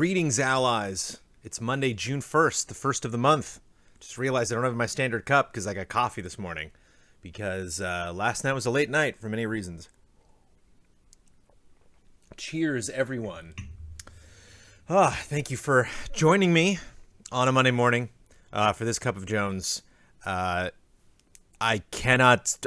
Greetings, allies. It's Monday, June 1st, the first of the month. Just realized I don't have my standard cup because I got coffee this morning. Because last night was a late night for many reasons. Cheers, everyone. Thank you for joining me on a Monday morning for this Cup of Jones. I cannot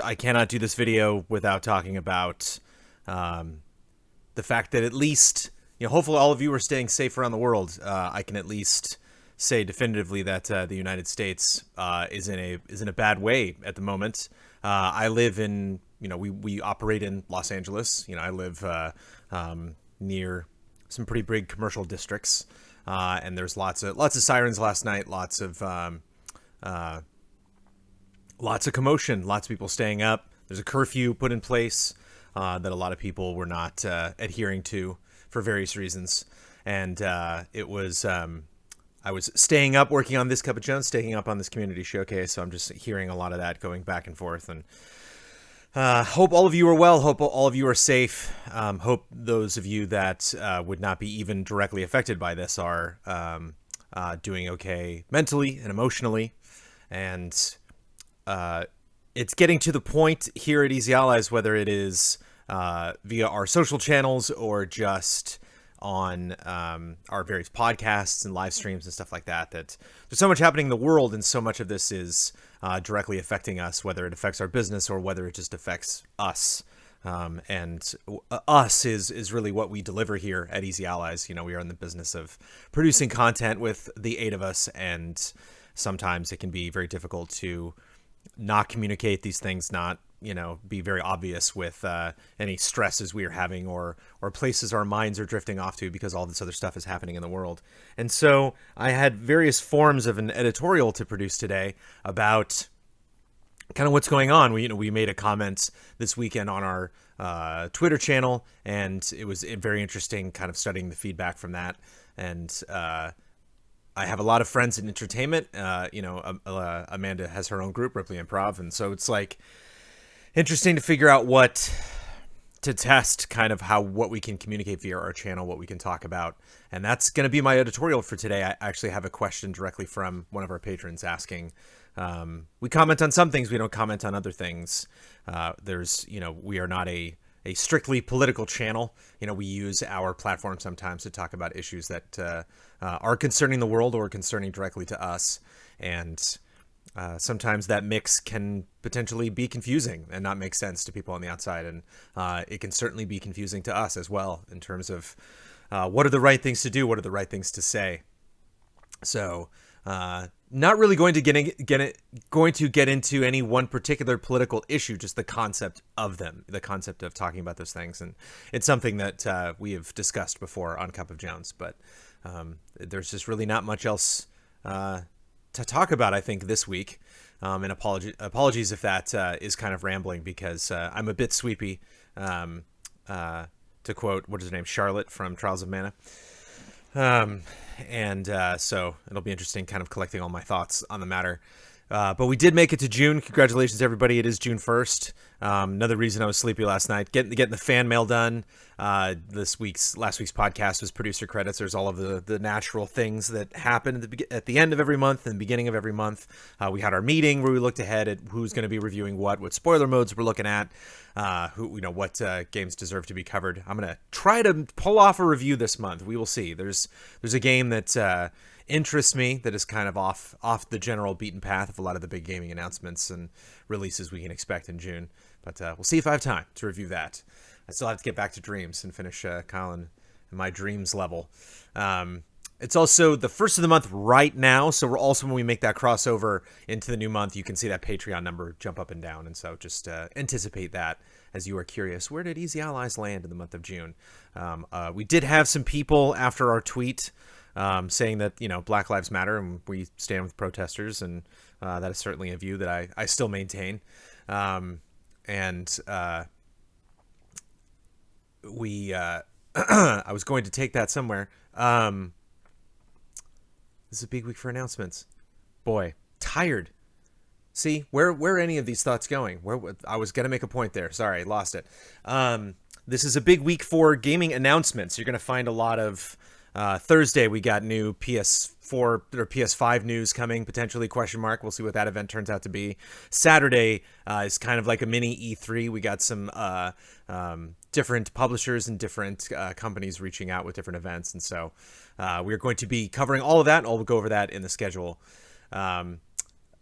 do this video without talking about the fact that at least, hopefully all of you are staying safe around the world. I can at least say definitively that the United States is in a bad way at the moment. I live in, we operate in Los Angeles. I live near some pretty big commercial districts, and there's lots of sirens last night, lots of commotion, lots of people staying up. There's a curfew put in place that a lot of people were not adhering to for various reasons, and it was. I was staying up working on this Cup of Jones, staying up on this community showcase, so I'm just hearing a lot of that going back and forth. And hope all of you are well. Hope all of you are safe. Hope those of you that would not be even directly affected by this are doing okay mentally and emotionally. And it's getting to the point here at Easy Allies, whether it is via our social channels or just on our various podcasts and live streams and stuff like that, that there's so much happening in the world, and so much of this is directly affecting us, whether it affects our business or whether it just affects us. And us is really what we deliver here at Easy Allies. We are in the business of producing content with the 8 of us, and sometimes it can be very difficult to not communicate these things, not be very obvious with any stresses we are having or places our minds are drifting off to because all this other stuff is happening in the world. And so I had various forms of an editorial to produce today about kind of what's going on. We made a comment this weekend on our Twitter channel, and it was very interesting kind of studying the feedback from that. And I have a lot of friends in entertainment. Amanda has her own group, Ripley Improv, and so it's like interesting to figure out what to test, kind of what we can communicate via our channel, what we can talk about. And that's going to be my editorial for today. I actually have a question directly from one of our patrons asking, we comment on some things, we don't comment on other things. We are not a strictly political channel. We use our platform sometimes to talk about issues that are concerning the world or concerning directly to us. And sometimes that mix can potentially be confusing and not make sense to people on the outside. And it can certainly be confusing to us as well in terms of what are the right things to do, what are the right things to say. So not really going to get into any one particular political issue, just the concept of them, the concept of talking about those things. And it's something that we have discussed before on Cup of Jones, but there's just really not much else to talk about, I think, this week. And apologies if that is kind of rambling, because I'm a bit sweepy, to quote, what is her name, Charlotte from Trials of Mana. So it'll be interesting kind of collecting all my thoughts on the matter. But we did make it to June. Congratulations, everybody. It is June 1st. Another reason I was sleepy last night, getting the fan mail done. Last week's podcast was producer credits. There's all of the natural things that happen at the end of every month and the beginning of every month. We had our meeting where we looked ahead at who's going to be reviewing what spoiler modes we're looking at, what games deserve to be covered. I'm going to try to pull off a review this month. We will see. There's a game that interests me that is kind of off the general beaten path of a lot of the big gaming announcements and releases we can expect in June. But we'll see if I have time to review that. I still have to get back to Dreams and finish Colin and my Dreams level. It's also the first of the month right now, so we're also, when we make that crossover into the new month, you can see that Patreon number jump up and down. And so just anticipate that as you are curious, where did Easy Allies land in the month of June? We did have some people after our tweet saying that, Black Lives Matter and we stand with protesters, and that is certainly a view that I still maintain. I was going to take that somewhere. This is a big week for announcements. Boy, tired. See, where are any of these thoughts going? I was going to make a point there. Sorry, lost it. This is a big week for gaming announcements. You're going to find a lot of Thursday, we got new PS4 or PS5 news coming, potentially, question mark. We'll see what that event turns out to be. Saturday is kind of like a mini E3. We got some different publishers and different companies reaching out with different events. And so we're going to be covering all of that. I'll go over that in the schedule.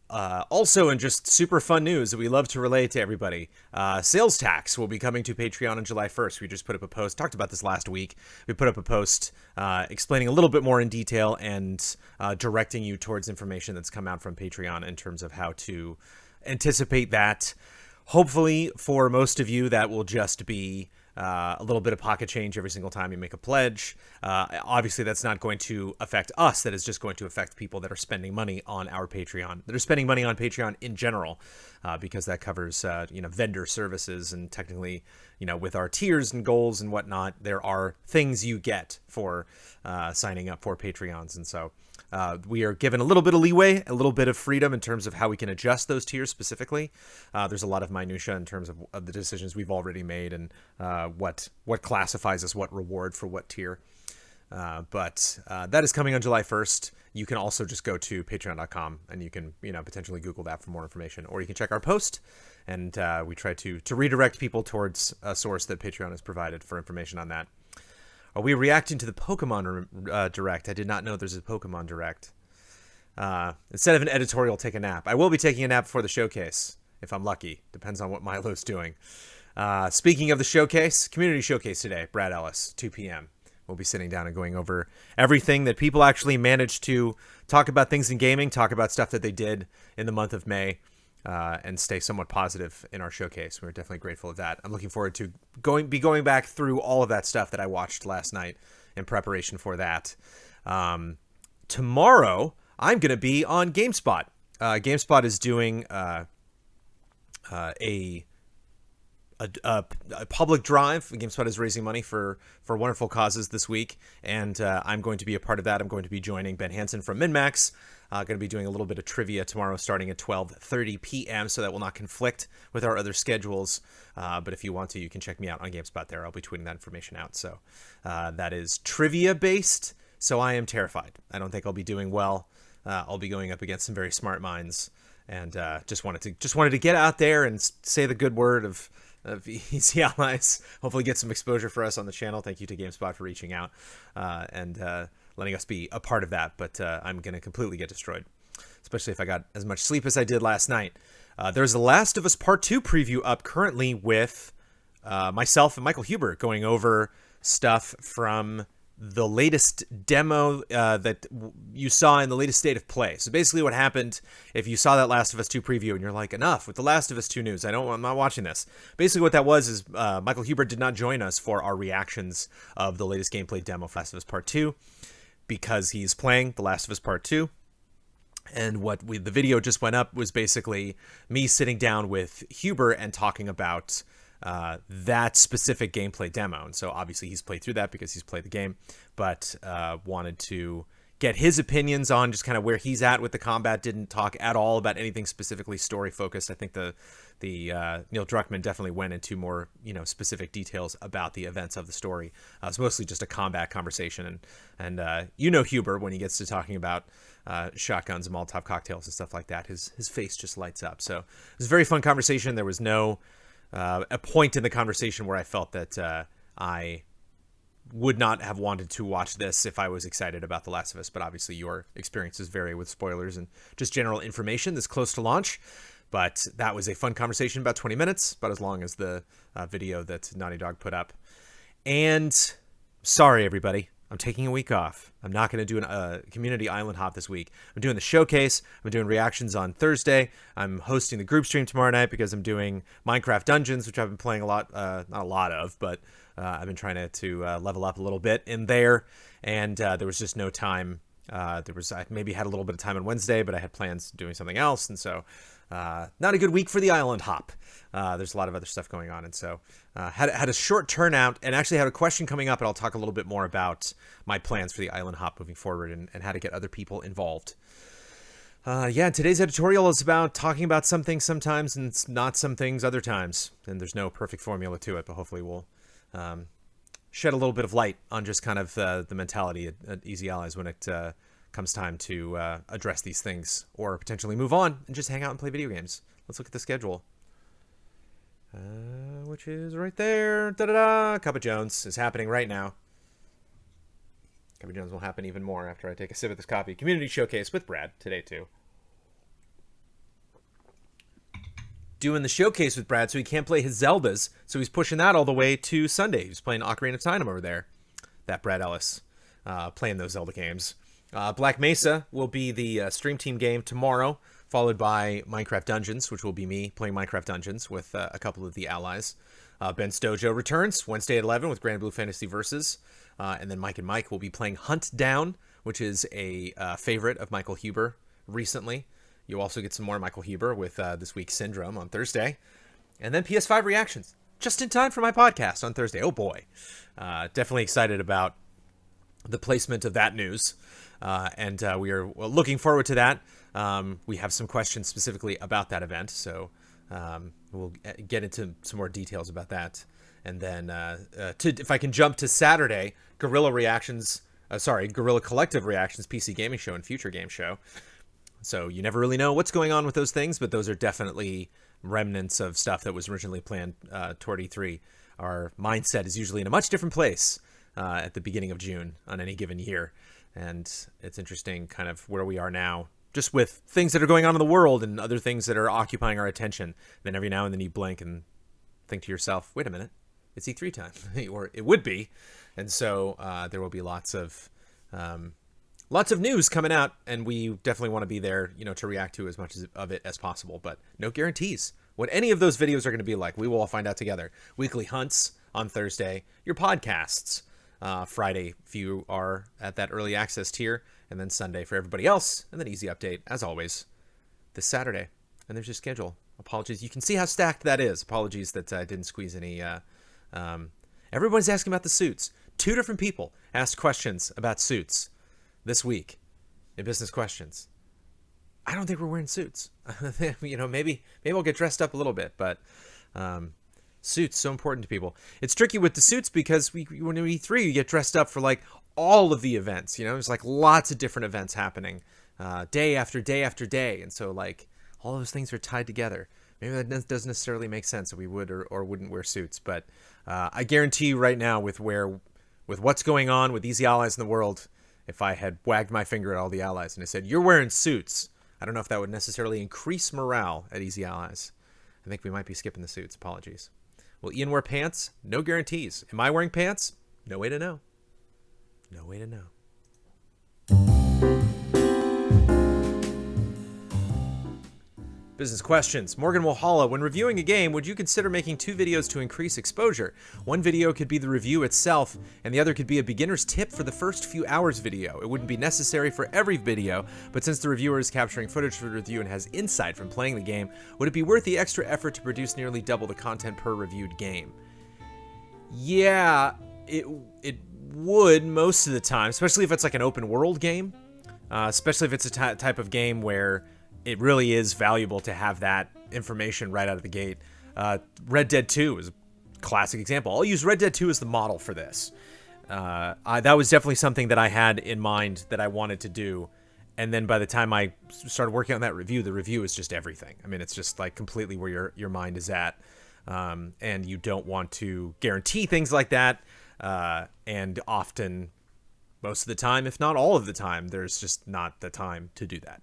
Also, in just super fun news that we love to relay to everybody, sales tax will be coming to Patreon on July 1st. We just put up a post, talked about this last week. We put up a post explaining a little bit more in detail and directing you towards information that's come out from Patreon in terms of how to anticipate that. Hopefully, for most of you, that will just be a little bit of pocket change every single time you make a pledge. Obviously, that's not going to affect us. That is just going to affect people that are spending money on our Patreon, that are spending money on Patreon in general, because that covers, vendor services. And technically, with our tiers and goals and whatnot, there are things you get for signing up for Patreons. And so we are given a little bit of leeway, a little bit of freedom in terms of how we can adjust those tiers specifically. There's a lot of minutia in terms of the decisions we've already made and what classifies as what reward for what tier. But that is coming on July 1st. You can also just go to patreon.com and you can, potentially Google that for more information, or you can check our post. And we try to redirect people towards a source that Patreon has provided for information on that. Are we reacting to the Pokemon Direct? I did not know there's a Pokemon Direct. Instead of an editorial, take a nap. I will be taking a nap before the showcase, if I'm lucky. Depends on what Milo's doing. Speaking of the showcase, community showcase today, Brad Ellis, 2 p.m. We'll be sitting down and going over everything that people actually managed to talk about, things in gaming, talk about stuff that they did in the month of May, and stay somewhat positive in our showcase. We're definitely grateful of that. I'm looking forward to going back through all of that stuff that I watched last night in preparation for that. Tomorrow, I'm going to be on GameSpot. GameSpot is doing a public drive. GameSpot is raising money for wonderful causes this week, and I'm going to be a part of that. I'm going to be joining Ben Hansen from MinMax. Going to be doing a little bit of trivia tomorrow starting at 12:30 p.m., so that will not conflict with our other schedules. But if you want to, you can check me out on GameSpot there. I'll be tweeting that information out. So that is trivia-based, so I am terrified. I don't think I'll be doing well. I'll be going up against some very smart minds, and just wanted to get out there and say the good word of Easy Allies. Hopefully get some exposure for us on the channel. Thank you to GameSpot for reaching out and letting us be a part of that. But I'm going to completely get destroyed, especially if I got as much sleep as I did last night. There's The Last of Us Part 2 preview up currently with myself and Michael Huber going over stuff from the latest demo that you saw in the latest state of play. So basically what happened, if you saw that Last of Us 2 preview and you're like, enough with the Last of Us 2 news, I'm not watching this. Basically what that was is Michael Huber did not join us for our reactions of the latest gameplay demo for Last of Us Part 2 because he's playing The Last of Us Part 2. And the video just went up was basically me sitting down with Huber and talking about that specific gameplay demo. And so obviously he's played through that because he's played the game, but wanted to get his opinions on just kind of where he's at with the combat. Didn't talk at all about anything specifically story focused. I think the Neil Druckmann definitely went into more specific details about the events of the story. It's mostly just a combat conversation, and Huber, when he gets to talking about shotguns and Molotov cocktails and stuff like that, his face just lights up. So it was a very fun conversation. There was no a point in the conversation where I felt that I would not have wanted to watch this if I was excited about The Last of Us, but obviously your experiences vary with spoilers and just general information this close to launch. But that was a fun conversation, about 20 minutes, about as long as the video that Naughty Dog put up. And sorry, everybody, I'm taking a week off. I'm not going to do a community island hop this week. I'm doing the showcase. I'm doing reactions on Thursday. I'm hosting the group stream tomorrow night because I'm doing Minecraft Dungeons, which I've been playing a lot, not a lot of, but I've been trying to level up a little bit in there. And there was just no time. I maybe had a little bit of time on Wednesday, but I had plans doing something else. And so not a good week for the island hop. There's a lot of other stuff going on. And so had a short turnout and actually had a question coming up, and I'll talk a little bit more about my plans for the island hop moving forward and how to get other people involved. Today's editorial is about talking about some things sometimes and not some things other times. And there's no perfect formula to it, but hopefully we'll shed a little bit of light on just kind of the mentality at Easy Allies when it comes time to address these things or potentially move on and just hang out and play video games. Let's look at the schedule, which is right there. Da-da-da! Cup of Jones is happening right now. Cup of Jones will happen even more after I take a sip of this coffee. Community Showcase with Brad today, too. Doing the showcase with Brad, so he can't play his Zeldas, so he's pushing that all the way to Sunday. He's playing Ocarina of Time over there. That Brad Ellis playing those Zelda games. Black Mesa will be the stream team game tomorrow, followed by Minecraft Dungeons, which will be me playing Minecraft Dungeons with a couple of the allies. Ben's Dojo returns Wednesday at 11 with Grand Blue Fantasy Versus. And then Mike and Mike will be playing Hunt Down, which is a favorite of Michael Huber recently. You'll also get some more Michael Huber with this week's Syndrome on Thursday. And then PS5 reactions, just in time for my podcast on Thursday. Oh boy. Definitely excited about the placement of that news. And we are looking forward to that. We have some questions specifically about that event, so we'll get into some more details about that. And then if I can jump to Saturday, Guerrilla Collective Reactions, PC Gaming Show and Future Game Show. So you never really know what's going on with those things, but those are definitely remnants of stuff that was originally planned toward E3. Our mindset is usually in a much different place at the beginning of June on any given year. And it's interesting kind of where we are now, just with things that are going on in the world and other things that are occupying our attention. Then every now and then you blink and think to yourself, wait a minute, it's E3 time, or it would be. And so there will be lots of news coming out, and we definitely want to be there, to react to as much of it as possible, but no guarantees what any of those videos are going to be like. We will all find out together. Weekly hunts on Thursday, your podcasts Friday if you are at that early access tier, and then Sunday for everybody else, and then Easy Update, as always, this Saturday. And there's your schedule. Apologies. You can see how stacked that is. Apologies that I didn't squeeze any. Everybody's asking about the suits. 2 different people asked questions about suits this week in Business Questions. I don't think we're wearing suits. Maybe I'll get dressed up a little bit, but suits so important to people. It's tricky with the suits because when we E3, you get dressed up for like all of the events. There's like lots of different events happening day after day after day, and so like all those things are tied together. Maybe that doesn't necessarily make sense that we would or wouldn't wear suits, but I guarantee you right now with what's going on with Easy Allies in the world, if I had wagged my finger at all the allies and I said, you're wearing suits, I don't know if that would necessarily increase morale at Easy Allies. I think we might be skipping the suits. Apologies. Will Ian wear pants? No guarantees. Am I wearing pants? No way to know. No way to know. Business questions. Morgan Walhalla, when reviewing a game, would you consider making 2 videos to increase exposure? One video could be the review itself, and the other could be a beginner's tip for the first few hours video. It wouldn't be necessary for every video, but since the reviewer is capturing footage for the review and has insight from playing the game, would it be worth the extra effort to produce nearly double the content per reviewed game? Yeah, it would most of the time, especially if it's like an open world game, especially if it's a type of game where it really is valuable to have that information right out of the gate. Red Dead 2 is a classic example. I'll use Red Dead 2 as the model for this. That was definitely something that I had in mind that I wanted to do. And then by the time I started working on that review, the review is just everything. I mean, it's just like completely where your mind is at. And you don't want to guarantee things like that. And often, most of the time, if not all of the time, there's just not the time to do that.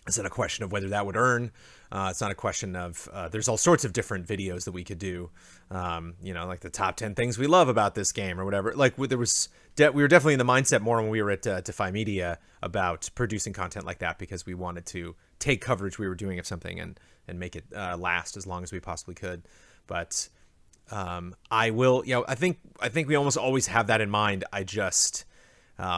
It's not a question of whether that would earn. It's not a question of, there's all sorts of different videos that we could do, like the top 10 things we love about this game or whatever. Like we were definitely in the mindset more when we were at Defy Media about producing content like that, because we wanted to take coverage we were doing of something and make it last as long as we possibly could. But I will, I think we almost always have that in mind. I just,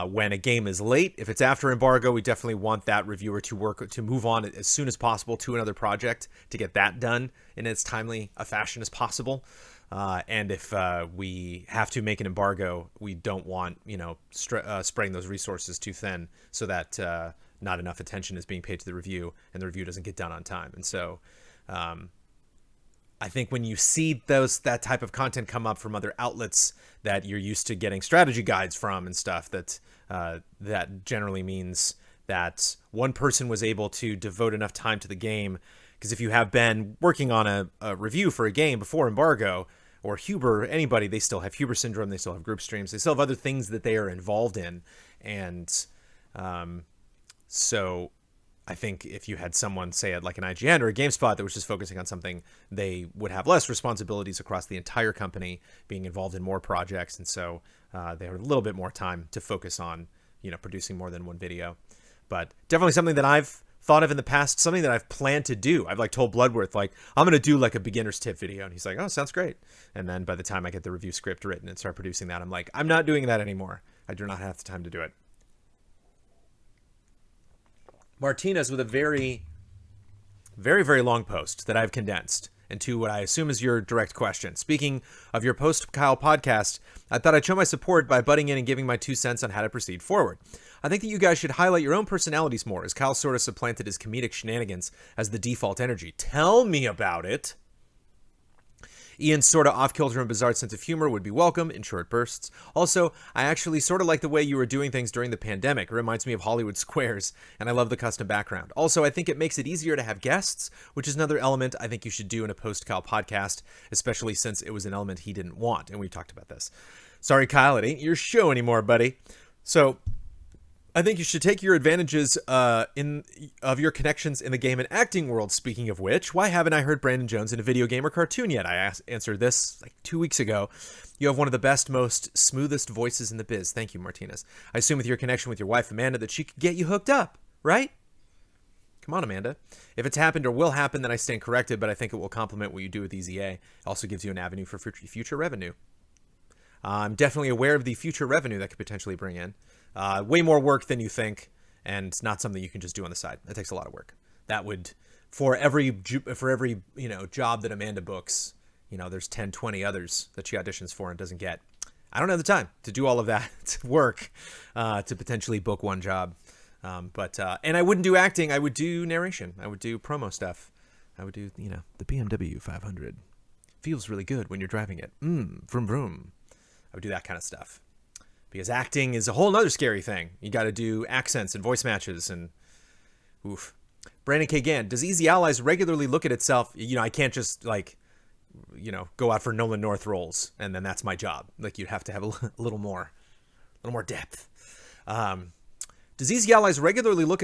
when a game is late, if it's after embargo, we definitely want that reviewer to move on as soon as possible to another project to get that done in as timely a fashion as possible. And if we have to make an embargo, we don't want, spreading those resources too thin so that not enough attention is being paid to the review and the review doesn't get done on time. And so I think when you see that type of content come up from other outlets that you're used to getting strategy guides from and stuff, that generally means that one person was able to devote enough time to the game. Because if you have been working on a review for a game before embargo, or Huber, anybody, they still have Huber syndrome, they still have group streams, they still have other things that they are involved in. And so I think if you had someone, say at like an IGN or a GameSpot that was just focusing on something, they would have less responsibilities across the entire company, being involved in more projects. And so they have a little bit more time to focus on, producing more than one video. But definitely something that I've thought of in the past, something that I've planned to do. I've told Bloodworth, I'm going to do like a beginner's tip video. And he's like, oh, sounds great. And then by the time I get the review script written and start producing that, I'm like, I'm not doing that anymore. I do not have the time to do it. Martinez with a very, very, very long post that I've condensed into what I assume is your direct question. Speaking of your post-Kyle podcast, I thought I'd show my support by butting in and giving my 2 cents on how to proceed forward. I think that you guys should highlight your own personalities more, as Kyle sort of supplanted his comedic shenanigans as the default energy. Tell me about it. Ian's sort of off-kilter and bizarre sense of humor would be welcome in short bursts. Also, I actually sort of like the way you were doing things during the pandemic. It reminds me of Hollywood Squares, and I love the custom background. Also, I think it makes it easier to have guests, which is another element I think you should do in a post-Kyle podcast, especially since it was an element he didn't want, and we've talked about this. Sorry, Kyle, it ain't your show anymore, buddy. So I think you should take your advantages of your connections in the game and acting world. Speaking of which, why haven't I heard Brandon Jones in a video game or cartoon yet? I answered this like 2 weeks ago. You have one of the best, most smoothest voices in the biz. Thank you, Martinez. I assume with your connection with your wife, Amanda, that she could get you hooked up, right? Come on, Amanda. If it's happened or will happen, then I stand corrected, but I think it will complement what you do with EZA. It also gives you an avenue for future revenue. I'm definitely aware of the future revenue that could potentially bring in. Way more work than you think, and not something you can just do on the side. That takes a lot of work. That would, for every job that Amanda books, there's 10, 20 others that she auditions for and doesn't get. I don't have the time to do all of that work to potentially book one job. And I wouldn't do acting. I would do narration. I would do promo stuff. I would do, the BMW 500. Feels really good when you're driving it. Vroom, vroom. I would do that kind of stuff. Because acting is a whole nother scary thing. You got to do accents and voice matches and oof. Brandon K. Gann, does Easy Allies regularly look at itself? I can't just go out for Nolan North roles and then that's my job. You'd have to have a little more depth. Does Easy Allies regularly look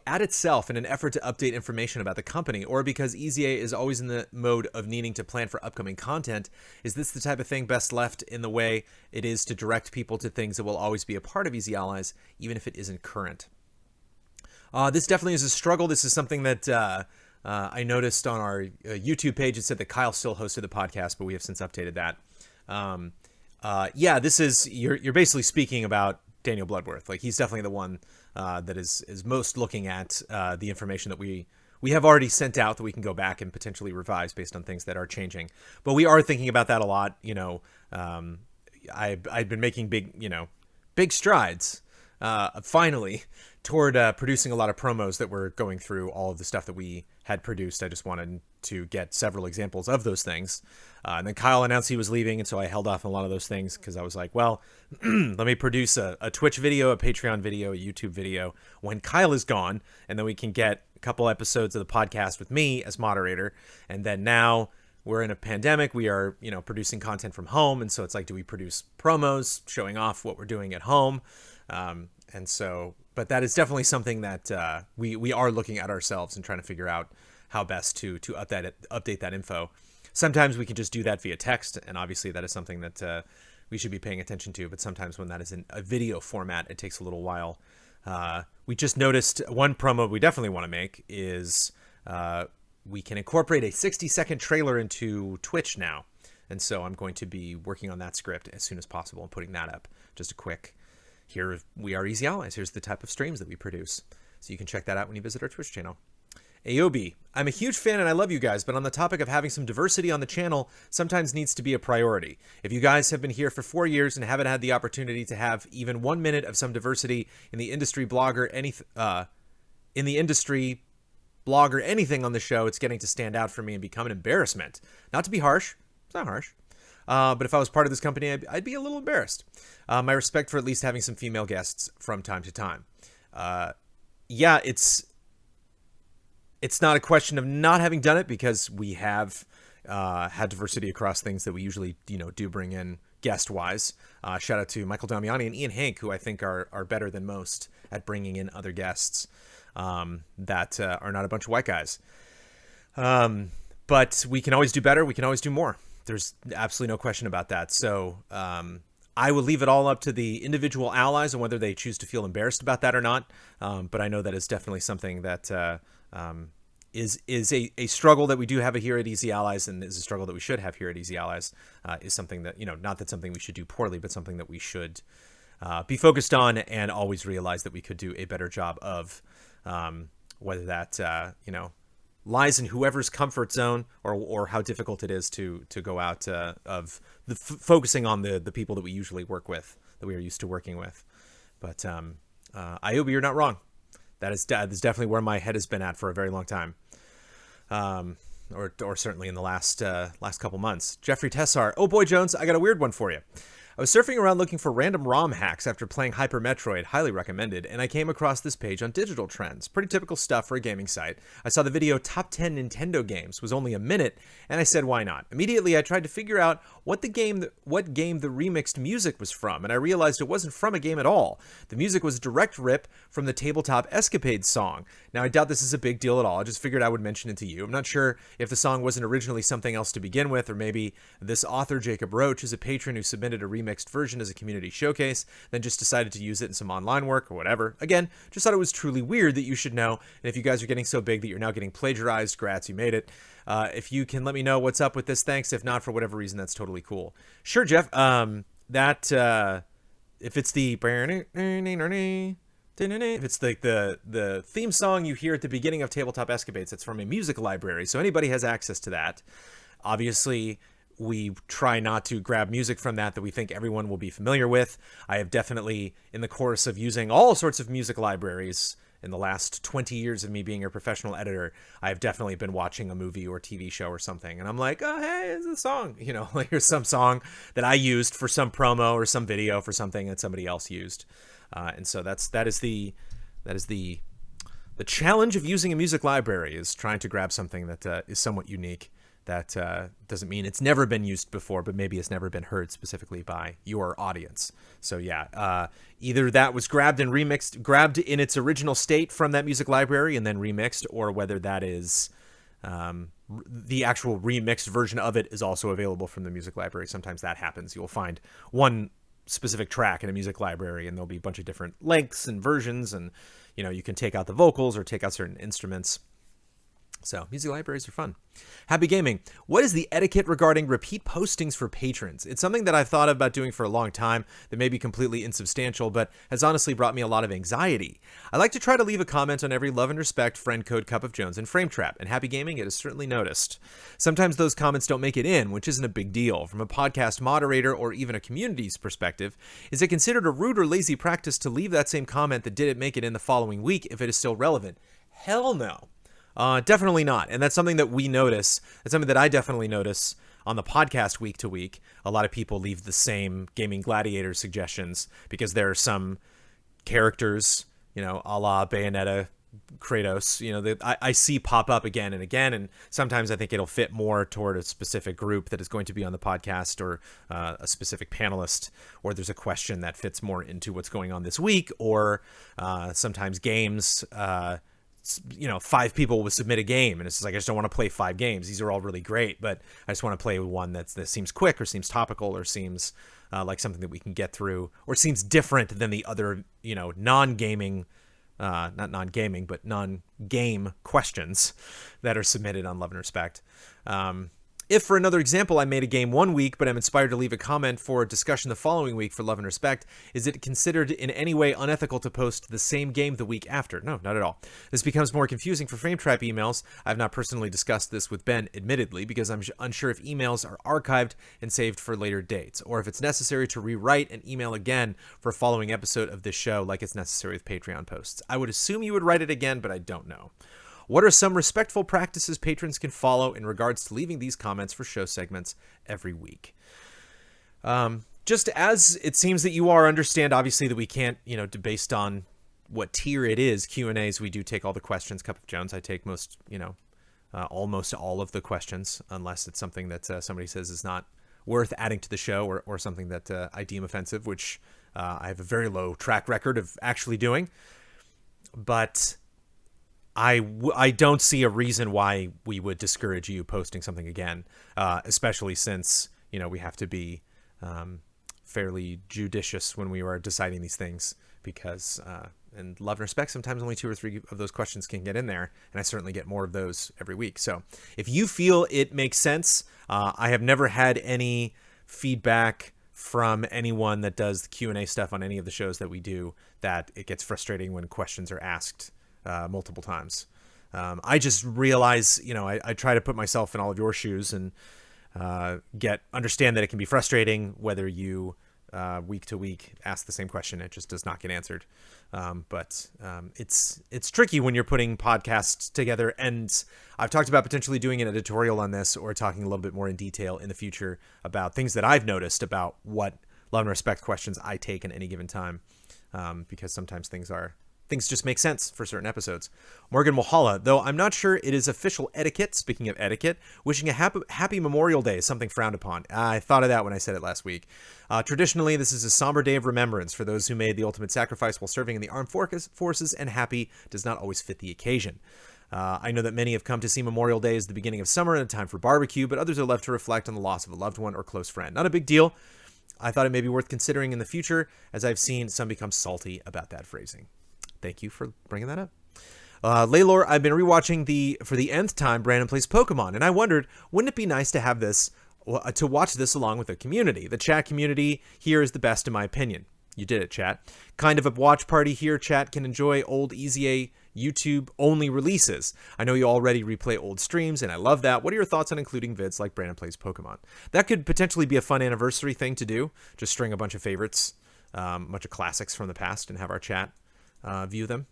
at itself in an effort to update information about the company, or because EZA is always in the mode of needing to plan for upcoming content? Is this the type of thing best left in the way it is to direct people to things that will always be a part of Easy Allies, even if it isn't current? This definitely is a struggle. This is something that I noticed on our YouTube page. It said that Kyle still hosted the podcast, but we have since updated that. This is you're basically speaking about Daniel Bloodworth. He's definitely the one that is most looking at the information that we have already sent out that we can go back and potentially revise based on things that are changing. But we are thinking about that a lot. I've been making big strides finally toward producing a lot of promos that were going through all of the stuff that we had produced. I just wanted to get several examples of those things. And then Kyle announced he was leaving, and so I held off on a lot of those things because I was like, well, let me produce a Twitch video, a Patreon video, a YouTube video when Kyle is gone, and then we can get a couple episodes of the podcast with me as moderator. And then now we're in a pandemic. We are, producing content from home, and so it's like, do we produce promos showing off what we're doing at home? But that is definitely something that we are looking at ourselves and trying to figure out how best to update that info. Sometimes we can just do that via text, and obviously that is something that we should be paying attention to. But sometimes when that is in a video format, it takes a little while. We just noticed one promo we definitely want to make is we can incorporate a 60-second trailer into Twitch now. And so I'm going to be working on that script as soon as possible and putting that up. Just a quick, here we are Easy Allies. Here's the type of streams that we produce. So you can check that out when you visit our Twitch channel. Aobi, I'm a huge fan and I love you guys, but on the topic of having some diversity on the channel sometimes needs to be a priority. If you guys have been here for 4 years and haven't had the opportunity to have even 1 minute of some diversity in the industry blogger, in the industry blog or anything on the show, it's getting to stand out for me and become an embarrassment. Not to be harsh. It's not harsh. But if I was part of this company, I'd be a little embarrassed. My respect for at least having some female guests from time to time. Yeah, it's not a question of not having done it, because we have had diversity across things that we usually, do bring in guest-wise. Shout out to Michael Damiani and Ian Hank, who I think are better than most at bringing in other guests that are not a bunch of white guys. But we can always do better. We can always do more. There's absolutely no question about that. So I will leave it all up to the individual allies and whether they choose to feel embarrassed about that or not. But I know that is definitely something that is a struggle that we do have here at Easy Allies, and is a struggle that we should have here at Easy Allies. Is something that, not that something we should do poorly, but something that we should be focused on and always realize that we could do a better job of, whether that, lies in whoever's comfort zone or how difficult it is to go out of the focusing on the people that we usually work with, that we are used to working with. But Iobi, you're not wrong. That is definitely where my head has been at for a very long time. Or certainly in the last couple months. Jeffrey Tessar. Oh boy, Jones, I got a weird one for you. I was surfing around looking for random ROM hacks after playing Hyper Metroid, highly recommended, and I came across this page on Digital Trends. Pretty typical stuff for a gaming site. I saw the video Top 10 Nintendo Games was only a minute, and I said why not. Immediately I tried to figure out what game the remixed music was from, and I realized it wasn't from a game at all. The music was a direct rip from the Tabletop Escapades song. Now I doubt this is a big deal at all, I just figured I would mention it to you. I'm not sure if the song wasn't originally something else to begin with, or maybe this author Jacob Roach is a patron who submitted a remixed version as a community showcase, then just decided to use it in some online work or whatever. Again, just thought it was truly weird that you should know, and if you guys are getting so big that you're now getting plagiarized, grats, you made it. If you can let me know what's up with this, thanks. If not, for whatever reason, that's totally cool. Sure, Jeff. If it's the if it's like the theme song you hear at the beginning of Tabletop Escapades, it's from a music library, so anybody has access to that. Obviously, we try not to grab music from that we think everyone will be familiar with. I have definitely, in the course of using all sorts of music libraries in the last 20 years of me being a professional editor, I have definitely been watching a movie or TV show or something, and I'm like, oh, hey, it's a song. Like here's some song that I used for some promo or some video for something that somebody else used. And so that is the challenge of using a music library, is trying to grab something that is somewhat unique. That doesn't mean it's never been used before, but maybe it's never been heard specifically by your audience. So yeah, either that was grabbed and remixed, grabbed in its original state from that music library and then remixed, or whether that is the actual remixed version of it is also available from the music library. Sometimes that happens. You'll find one specific track in a music library and there'll be a bunch of different lengths and versions, and you can take out the vocals or take out certain instruments. So, music libraries are fun. Happy Gaming. What is the etiquette regarding repeat postings for patrons? It's something that I've thought about doing for a long time that may be completely insubstantial, but has honestly brought me a lot of anxiety. I like to try to leave a comment on every Love and Respect, Friend Code, Cup of Jones, and Frame Trap, and Happy Gaming, it is certainly noticed. Sometimes those comments don't make it in, which isn't a big deal. From a podcast moderator or even a community's perspective, is it considered a rude or lazy practice to leave that same comment that didn't make it in the following week if it is still relevant? Hell no. Definitely not. And that's something that we notice. That's something that I definitely notice on the podcast week to week. A lot of people leave the same Gaming Gladiator suggestions because there are some characters, a la Bayonetta, Kratos, that I see pop up again and again. And sometimes I think it'll fit more toward a specific group that is going to be on the podcast, or a specific panelist, or there's a question that fits more into what's going on this week, or sometimes games, 5 people will submit a game, and it's just like, I just don't want to play 5 games. These are all really great, but I just want to play one that seems quick, or seems topical, or seems like something that we can get through, or seems different than the other, non-gaming, not non-gaming, but non-game questions that are submitted on Love and Respect. If, for another example, I made a game one week, but I'm inspired to leave a comment for a discussion the following week for Love and Respect, is it considered in any way unethical to post the same game the week after? No, not at all. This becomes more confusing for Frame Trap emails. I've not personally discussed this with Ben, admittedly, because I'm unsure if emails are archived and saved for later dates, or if it's necessary to rewrite an email again for a following episode of this show, like it's necessary with Patreon posts. I would assume you would write it again, but I don't know. What are some respectful practices patrons can follow in regards to leaving these comments for show segments every week? Just as it seems that you understand, obviously, that we can't, based on what tier it is, Q&As, we do take all the questions. Cup of Jones, I take almost all of the questions, unless it's something that somebody says is not worth adding to the show, or something that I deem offensive, which I have a very low track record of actually doing. But I don't see a reason why we would discourage you posting something again, especially since, we have to be fairly judicious when we are deciding these things, because and love and respect, sometimes only 2 or 3 of those questions can get in there, and I certainly get more of those every week. So if you feel it makes sense, I have never had any feedback from anyone that does the Q&A stuff on any of the shows that we do that it gets frustrating when questions are asked multiple times. I just realize, I try to put myself in all of your shoes and understand that it can be frustrating whether you week to week ask the same question. It just does not get answered. But it's tricky when you're putting podcasts together, and I've talked about potentially doing an editorial on this, or talking a little bit more in detail in the future about things that I've noticed about what love and respect questions I take in any given time, because sometimes things just make sense for certain episodes. Morgan Walhalla, though I'm not sure it is official etiquette, speaking of etiquette, wishing a happy Memorial Day is something frowned upon. I thought of that when I said it last week. Traditionally, this is a somber day of remembrance for those who made the ultimate sacrifice while serving in the armed forces, and happy does not always fit the occasion. I know that many have come to see Memorial Day as the beginning of summer and a time for barbecue, but others are left to reflect on the loss of a loved one or close friend. Not a big deal. I thought it may be worth considering in the future, as I've seen some become salty about that phrasing. Thank you for bringing that up. Laylor, I've been rewatching for the nth time Brandon Plays Pokemon, and I wondered, wouldn't it be nice to have this, to watch this along with the community? The chat community here is the best in my opinion. You did it, chat. Kind of a watch party here. Chat can enjoy old EZA YouTube-only releases. I know you already replay old streams, and I love that. What are your thoughts on including vids like Brandon Plays Pokemon? That could potentially be a fun anniversary thing to do. Just string a bunch of favorites, a bunch of classics from the past, and have our chat view them.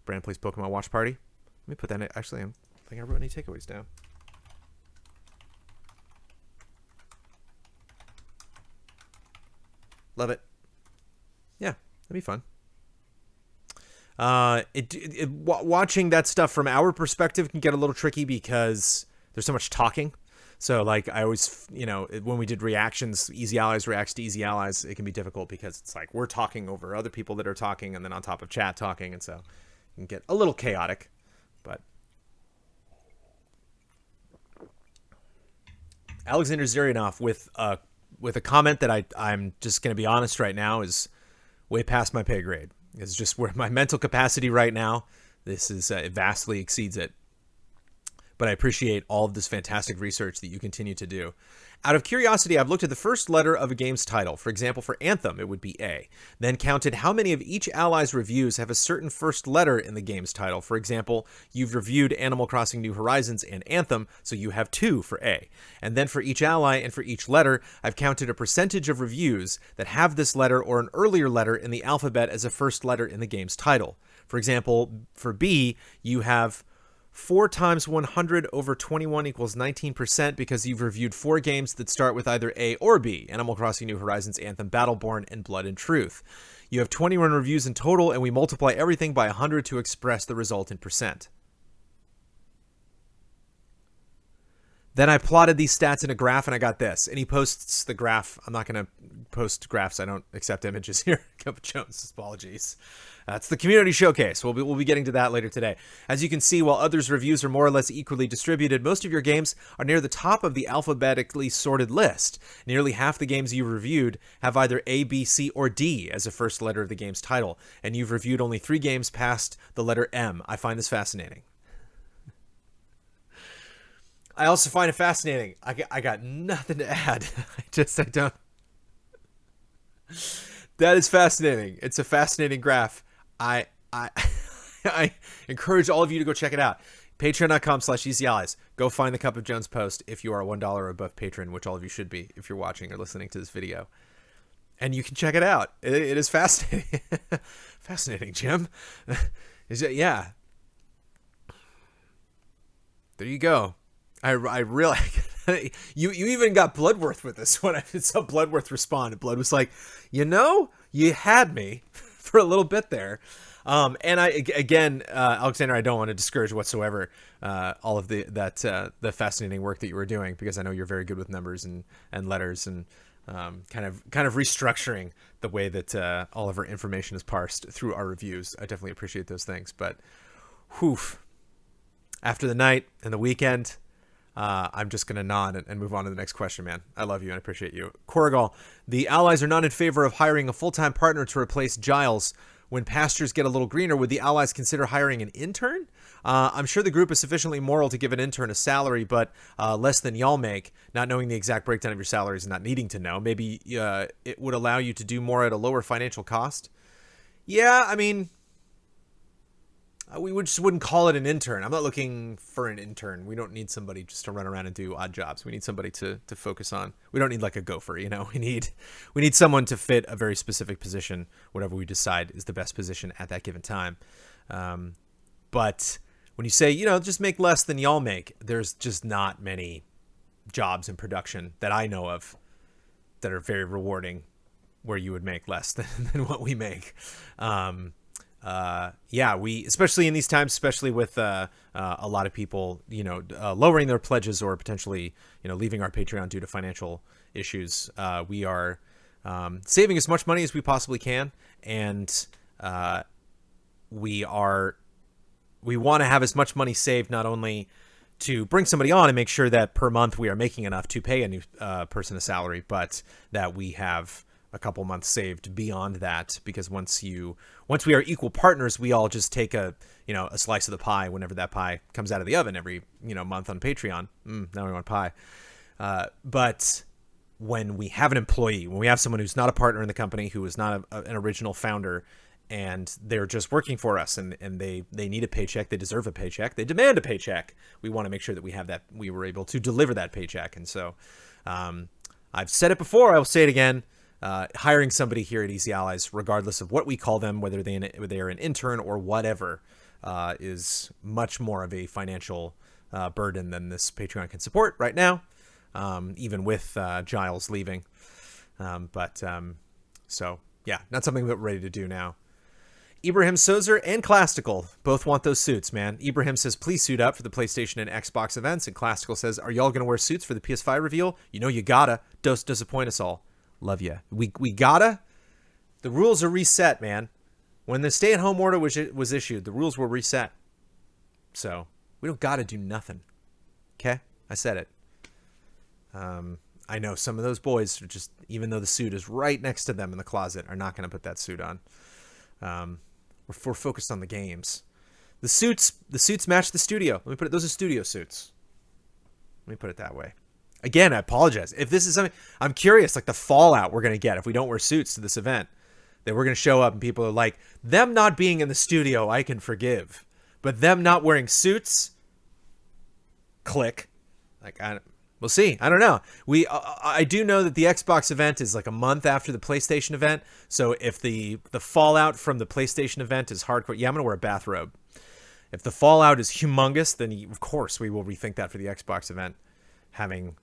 Brandon Plays Pokemon Watch Party. Let me put that in. Actually, I think I wrote any takeaways down. Love it. Yeah, that'd be fun. Watching that stuff from our perspective can get a little tricky because there's so much talking. So, like, I always, when we did reactions, Easy Allies reacts to Easy Allies, it can be difficult because it's like we're talking over other people that are talking, and then on top of chat talking, and so it can get a little chaotic. But Alexander Zurianov with a comment that I'm just going to be honest right now is way past my pay grade. It's just where my mental capacity right now. This is it vastly exceeds it. But I appreciate all of this fantastic research that you continue to do. Out of curiosity, I've looked at the first letter of a game's title. For example, for Anthem, it would be A. Then counted how many of each ally's reviews have a certain first letter in the game's title. For example, you've reviewed Animal Crossing New Horizons and Anthem, so you have 2 for A. And then for each ally and for each letter, I've counted a percentage of reviews that have this letter or an earlier letter in the alphabet as a first letter in the game's title. For example, for B, you have 4 times 100 over 21 equals 19% because you've reviewed 4 games that start with either A or B: Animal Crossing New Horizons, Anthem, Battleborn, and Blood and Truth. You have 21 reviews in total, and we multiply everything by 100 to express the result in percent. Then I plotted these stats in a graph, and I got this. And he posts the graph. I'm not going to post graphs. I don't accept images here. Cup of Jones, apologies. That's the community showcase. We'll be getting to that later today. As you can see, while others' reviews are more or less equally distributed, most of your games are near the top of the alphabetically sorted list. Nearly half the games you've reviewed have either A, B, C, or D as the first letter of the game's title, and you've reviewed only 3 games past the letter M. I find this fascinating. I also find it fascinating. I got nothing to add. I don't. That is fascinating. It's a fascinating graph. I encourage all of you to go check it out. Patreon.com/EasyAllies. Go find the Cup of Jones post if you are a $1 or above patron, which all of you should be if you're watching or listening to this video. And you can check it out. It is fascinating. Fascinating, Jim. Yeah. There you go. I really you even got Bloodworth with this one. I saw Bloodworth respond, and Blood was like, you had me for a little bit there. And Alexander, I don't want to discourage whatsoever all of the fascinating work that you were doing, because I know you're very good with numbers and letters and kind of restructuring the way that all of our information is parsed through our reviews. I definitely appreciate those things. But after the night and the weekend, I'm just going to nod and move on to the next question, man. I love you and I appreciate you. Korrigal, the Allies are not in favor of hiring a full-time partner to replace Giles. When pastures get a little greener, would the Allies consider hiring an intern? I'm sure the group is sufficiently moral to give an intern a salary, but less than y'all make. Not knowing the exact breakdown of your salaries and not needing to know. Maybe it would allow you to do more at a lower financial cost. Yeah, I mean, we just wouldn't call it an intern. I'm not looking for an intern. We don't need somebody just to run around and do odd jobs. We need somebody to focus on. We don't need like a gopher, We need someone to fit a very specific position, whatever we decide is the best position at that given time. But when you say, just make less than y'all make, there's just not many jobs in production that I know of that are very rewarding where you would make less than what we make. We, especially in these times, especially with a lot of people, lowering their pledges or potentially, leaving our Patreon due to financial issues, we are saving as much money as we possibly can, and we want to have as much money saved, not only to bring somebody on and make sure that per month we are making enough to pay a new person a salary, but that we have a couple months saved beyond that, because once we are equal partners, we all just take a slice of the pie whenever that pie comes out of the oven every month on Patreon. Now we want pie. But when we have an employee, when we have someone who's not a partner in the company, who is not an original founder, and they're just working for us, and they need a paycheck, they deserve a paycheck, they demand a paycheck, we want to make sure that we were able to deliver that paycheck. And so I've said it before, I will say it again. Hiring somebody here at Easy Allies, regardless of what we call them, whether they are an intern or whatever, is much more of a financial burden than this Patreon can support right now, even with Giles leaving. So yeah, not something that we're ready to do now. Ibrahim Sozer and Clastical both want those suits, man. Ibrahim says, please suit up for the PlayStation and Xbox events. And Clastical says, are y'all going to wear suits for the PS5 reveal? You gotta. Don't disappoint us all. Love ya. We gotta. The rules are reset, man. When the stay-at-home order was issued, the rules were reset. So we don't gotta do nothing. Okay? I said it. I know some of those boys are just, even though the suit is right next to them in the closet, are not going to put that suit on. We're focused on the games. The suits match the studio. Those are studio suits. Let me put it that way. Again, I apologize. If this is something, I'm curious, like the fallout we're going to get if we don't wear suits to this event, that we're going to show up and people are like, them not being in the studio, I can forgive. But them not wearing suits, click. We'll see. I don't know. I do know that the Xbox event is like a month after the PlayStation event. So if the fallout from the PlayStation event is hardcore, I'm going to wear a bathrobe. If the fallout is humongous, then of course we will rethink that for the Xbox event, having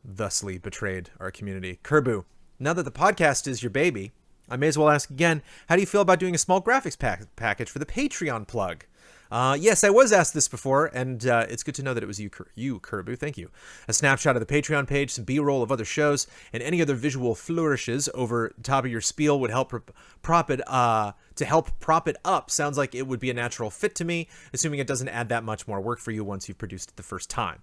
thusly betrayed our community. Kerbu, now that the podcast is your baby, I may as well ask again, how do you feel about doing a small graphics package for the Patreon plug? Yes, I was asked this before, and it's good to know that it was you, Kerbu. Thank you. A snapshot of the Patreon page, some B-roll of other shows, and any other visual flourishes over top of your spiel would help prop it up. Sounds like it would be a natural fit to me, assuming it doesn't add that much more work for you once you've produced it the first time.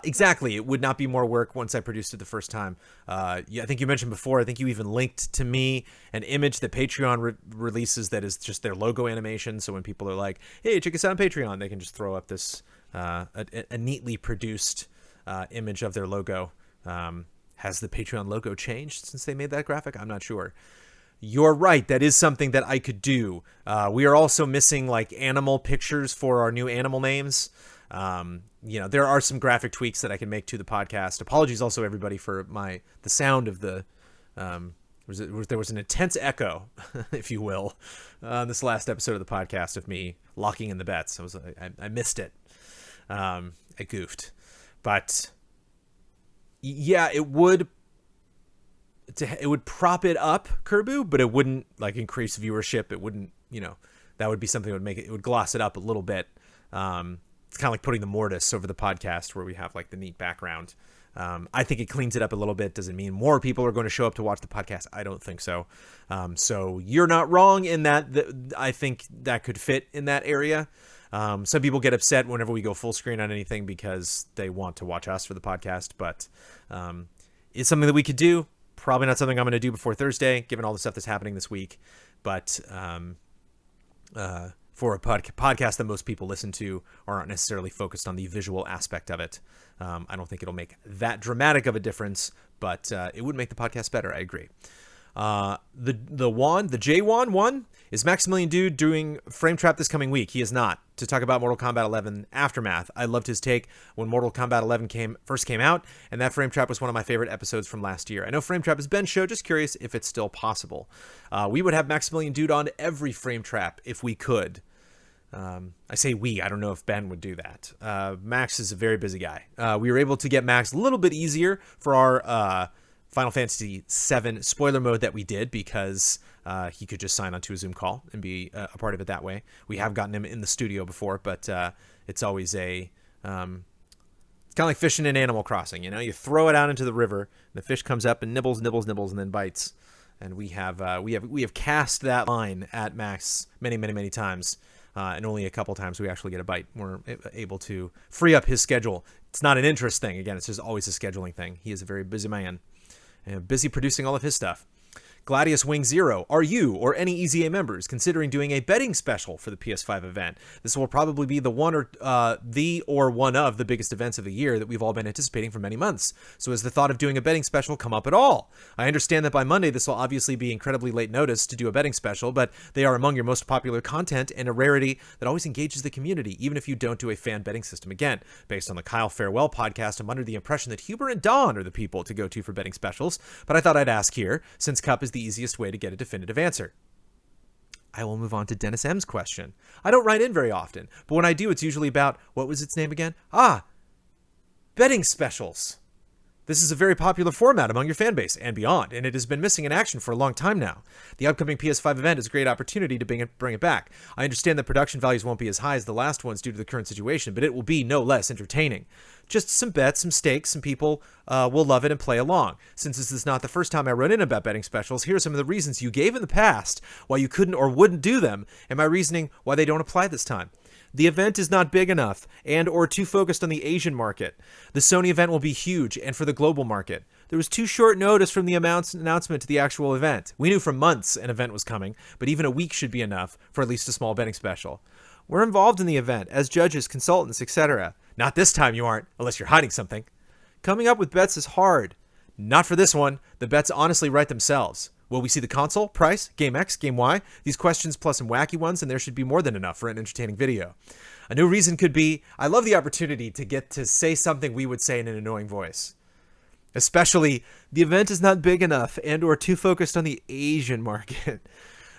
Exactly. It would not be more work once I produced it the first time. I think you mentioned before, I think you even linked to me an image that Patreon releases that is just their logo animation. So when people are like, hey, check us out on Patreon, they can just throw up this a neatly produced image of their logo. Has the Patreon logo changed since they made that graphic? I'm not sure. You're right. That is something that I could do. We are also missing like animal pictures for our new animal names. There are some graphic tweaks that I can make to the podcast. Apologies also everybody for the sound of the, there was an intense echo, if you will, this last episode of the podcast of me locking in the bets. I missed it. I goofed. But yeah, it would prop it up, Kerbu, but it wouldn't like increase viewership. It wouldn't, that would be something that would gloss it up a little bit. It's kind of like putting the mortise over the podcast where we have like the neat background. I think it cleans it up a little bit. Does it mean more people are going to show up to watch the podcast? I don't think so. So you're not wrong in that. I think that could fit in that area. Some people get upset whenever we go full screen on anything because they want to watch us for the podcast, but it's something that we could do. Probably not something I'm going to do before Thursday, given all the stuff that's happening this week. But for a podcast that most people listen to aren't necessarily focused on the visual aspect of it, I don't think it'll make that dramatic of a difference, but it would make the podcast better. I agree. The J1 one, is Maximilian Dood doing Frame Trap this coming week? He is not. To talk about Mortal Kombat 11 Aftermath. I loved his take when Mortal Kombat 11 first came out, and that Frame Trap was one of my favorite episodes from last year. I know Frame Trap is Ben's show, just curious if it's still possible. We would have Maximilian Dood on every Frame Trap if we could. I say we, I don't know if Ben would do that. Max is a very busy guy. We were able to get Max a little bit easier for our Final Fantasy VII spoiler mode that we did because he could just sign onto a Zoom call and be a part of it that way. We have gotten him in the studio before, but it's always it's kind of like fishing in Animal Crossing. You throw it out into the river, and the fish comes up and nibbles, and then bites. And we have cast that line at Max many times. And only a couple times we actually get a bite. We're able to free up his schedule. It's not an interest thing. Again, it's just always a scheduling thing. He is a very busy man and busy producing all of his stuff. Gladius Wing Zero, are you or any EZA members considering doing a betting special for the PS5 event? This will probably be one of the biggest events of the year that we've all been anticipating for many months. So has the thought of doing a betting special come up at all? I understand that by Monday this will obviously be incredibly late notice to do a betting special, but they are among your most popular content and a rarity that always engages the community, even if you don't do a fan betting system. Again, based on the Kyle Farewell podcast, I'm under the impression that Huber and Don are the people to go to for betting specials, but I thought I'd ask here, since Cup is the easiest way to get a definitive answer. I will move on to Dennis M's question. I don't write in very often, but when I do, it's usually about, what was its name again? Betting specials. This is a very popular format among your fan base and beyond, and it has been missing in action for a long time now. The upcoming PS5 event is a great opportunity to bring it back. I understand that production values won't be as high as the last ones due to the current situation, but it will be no less entertaining. Just some bets, some stakes, some people will love it and play along. Since this is not the first time I run in about betting specials, here are some of the reasons you gave in the past why you couldn't or wouldn't do them, and my reasoning why they don't apply this time. The event is not big enough and or too focused on the Asian market. The Sony event will be huge and for the global market. There was too short notice from the announcement to the actual event. We knew for months an event was coming, but even a week should be enough for at least a small betting special. We're involved in the event as judges, consultants, etc. Not this time you aren't, unless you're hiding something. Coming up with bets is hard. Not for this one. The bets honestly write themselves. Will we see the console, price, game X, game Y? These questions plus some wacky ones, and there should be more than enough for an entertaining video. A new reason could be, I love the opportunity to get to say something we would say in an annoying voice. Especially, the event is not big enough and or too focused on the Asian market.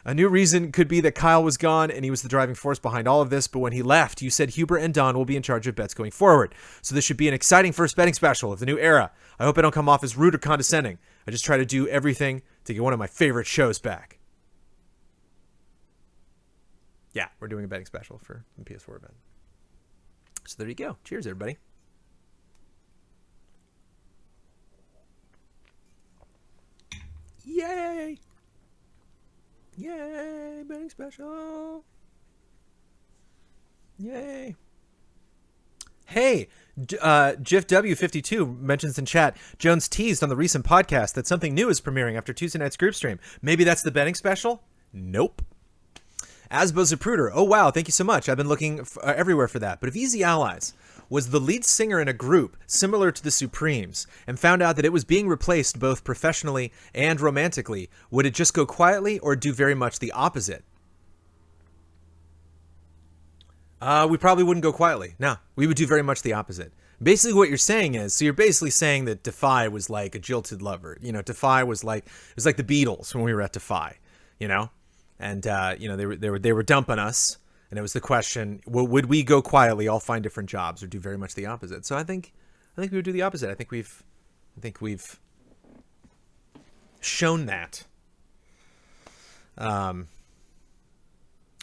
A new reason could be that Kyle was gone and he was the driving force behind all of this, but when he left, you said Huber and Don will be in charge of bets going forward. So this should be an exciting first betting special of the new era. I hope I don't come off as rude or condescending. I just try to do everything to get one of my favorite shows back. Yeah, we're doing a betting special for the PS4 event. So there you go. Cheers, everybody. Yay! Yay! Betting special! Yay! Hey, JiffW52 mentions in chat, Jones teased on the recent podcast that something new is premiering after Tuesday night's group stream. Maybe that's the betting special? Nope. Asbo Zapruder, oh wow, thank you so much. I've been looking everywhere for that. But if Easy Allies was the lead singer in a group similar to the Supremes and found out that it was being replaced both professionally and romantically, would it just go quietly or do very much the opposite? We probably wouldn't go quietly. No, we would do very much the opposite. Basically what you're saying is, so you're basically saying that Defy was like a jilted lover. You know, Defy was like, it was like the Beatles when we were at Defy, you know? And, you know, they were dumping us. And it was the question, would we go quietly, all find different jobs, or do very much the opposite? So I think we would do the opposite. I think we've shown that. All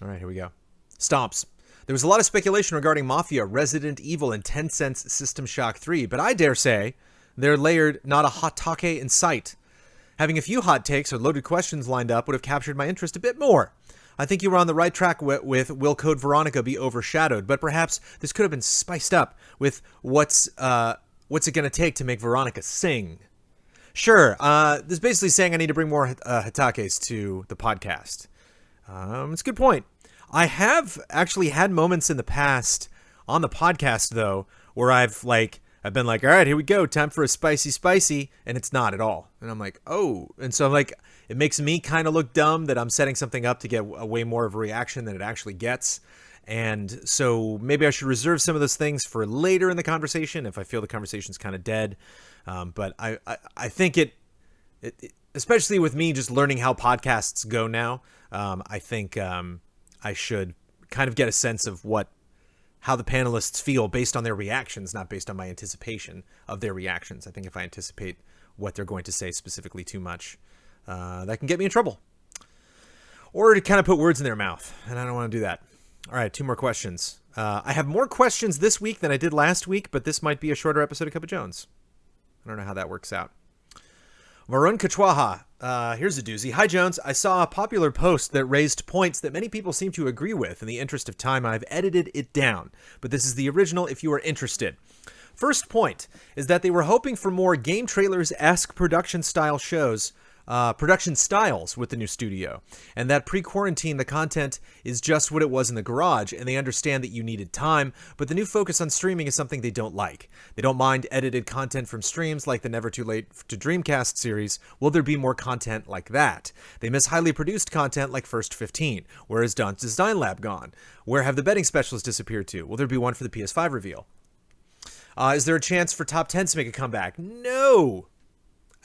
right, here we go. Stomps. There was a lot of speculation regarding Mafia, Resident Evil, and Tencent's System Shock 3, but I dare say they're layered, not a hot take in sight. Having a few hot takes or loaded questions lined up would have captured my interest a bit more. I think you were on the right track with Will Code Veronica be overshadowed, but perhaps this could have been spiced up with what's it going to take to make Veronica sing. Sure, this is basically saying I need to bring more Hitakes to the podcast. It's a good point. I have actually had moments in the past on the podcast, though, where I've been like, all right, here we go, time for a spicy, and it's not at all. And I'm like, oh. And so I'm like, it makes me kind of look dumb that I'm setting something up to get a way more of a reaction than it actually gets. And so maybe I should reserve some of those things for later in the conversation if I feel the conversation's kind of dead. But I think it, especially with me just learning how podcasts go now, I think I should kind of get a sense of how the panelists feel based on their reactions, not based on my anticipation of their reactions. I think if I anticipate what they're going to say specifically too much, that can get me in trouble. Or to kind of put words in their mouth, and I don't want to do that. All right, 2 more questions. I have more questions this week than I did last week, but this might be a shorter episode of Cup of Jones. I don't know how that works out. Varun Kachwaha, here's a doozy. Hi, Jones. I saw a popular post that raised points that many people seem to agree with. In the interest of time, I've edited it down, but this is the original if you are interested. First point is that they were hoping for more game trailers-esque production styles with the new studio, and that pre-quarantine the content is just what it was in the garage, and they understand that you needed time, but the new focus on streaming is something they don't like. They don't mind edited content from streams like the Never Too Late to Dreamcast series. Will there be more content like that? They miss highly produced content like First 15. Where is Don's Design Lab gone? Where have the betting specialists disappeared to? Will there be one for the PS5 reveal? Is there a chance for Top 10s to make a comeback? No!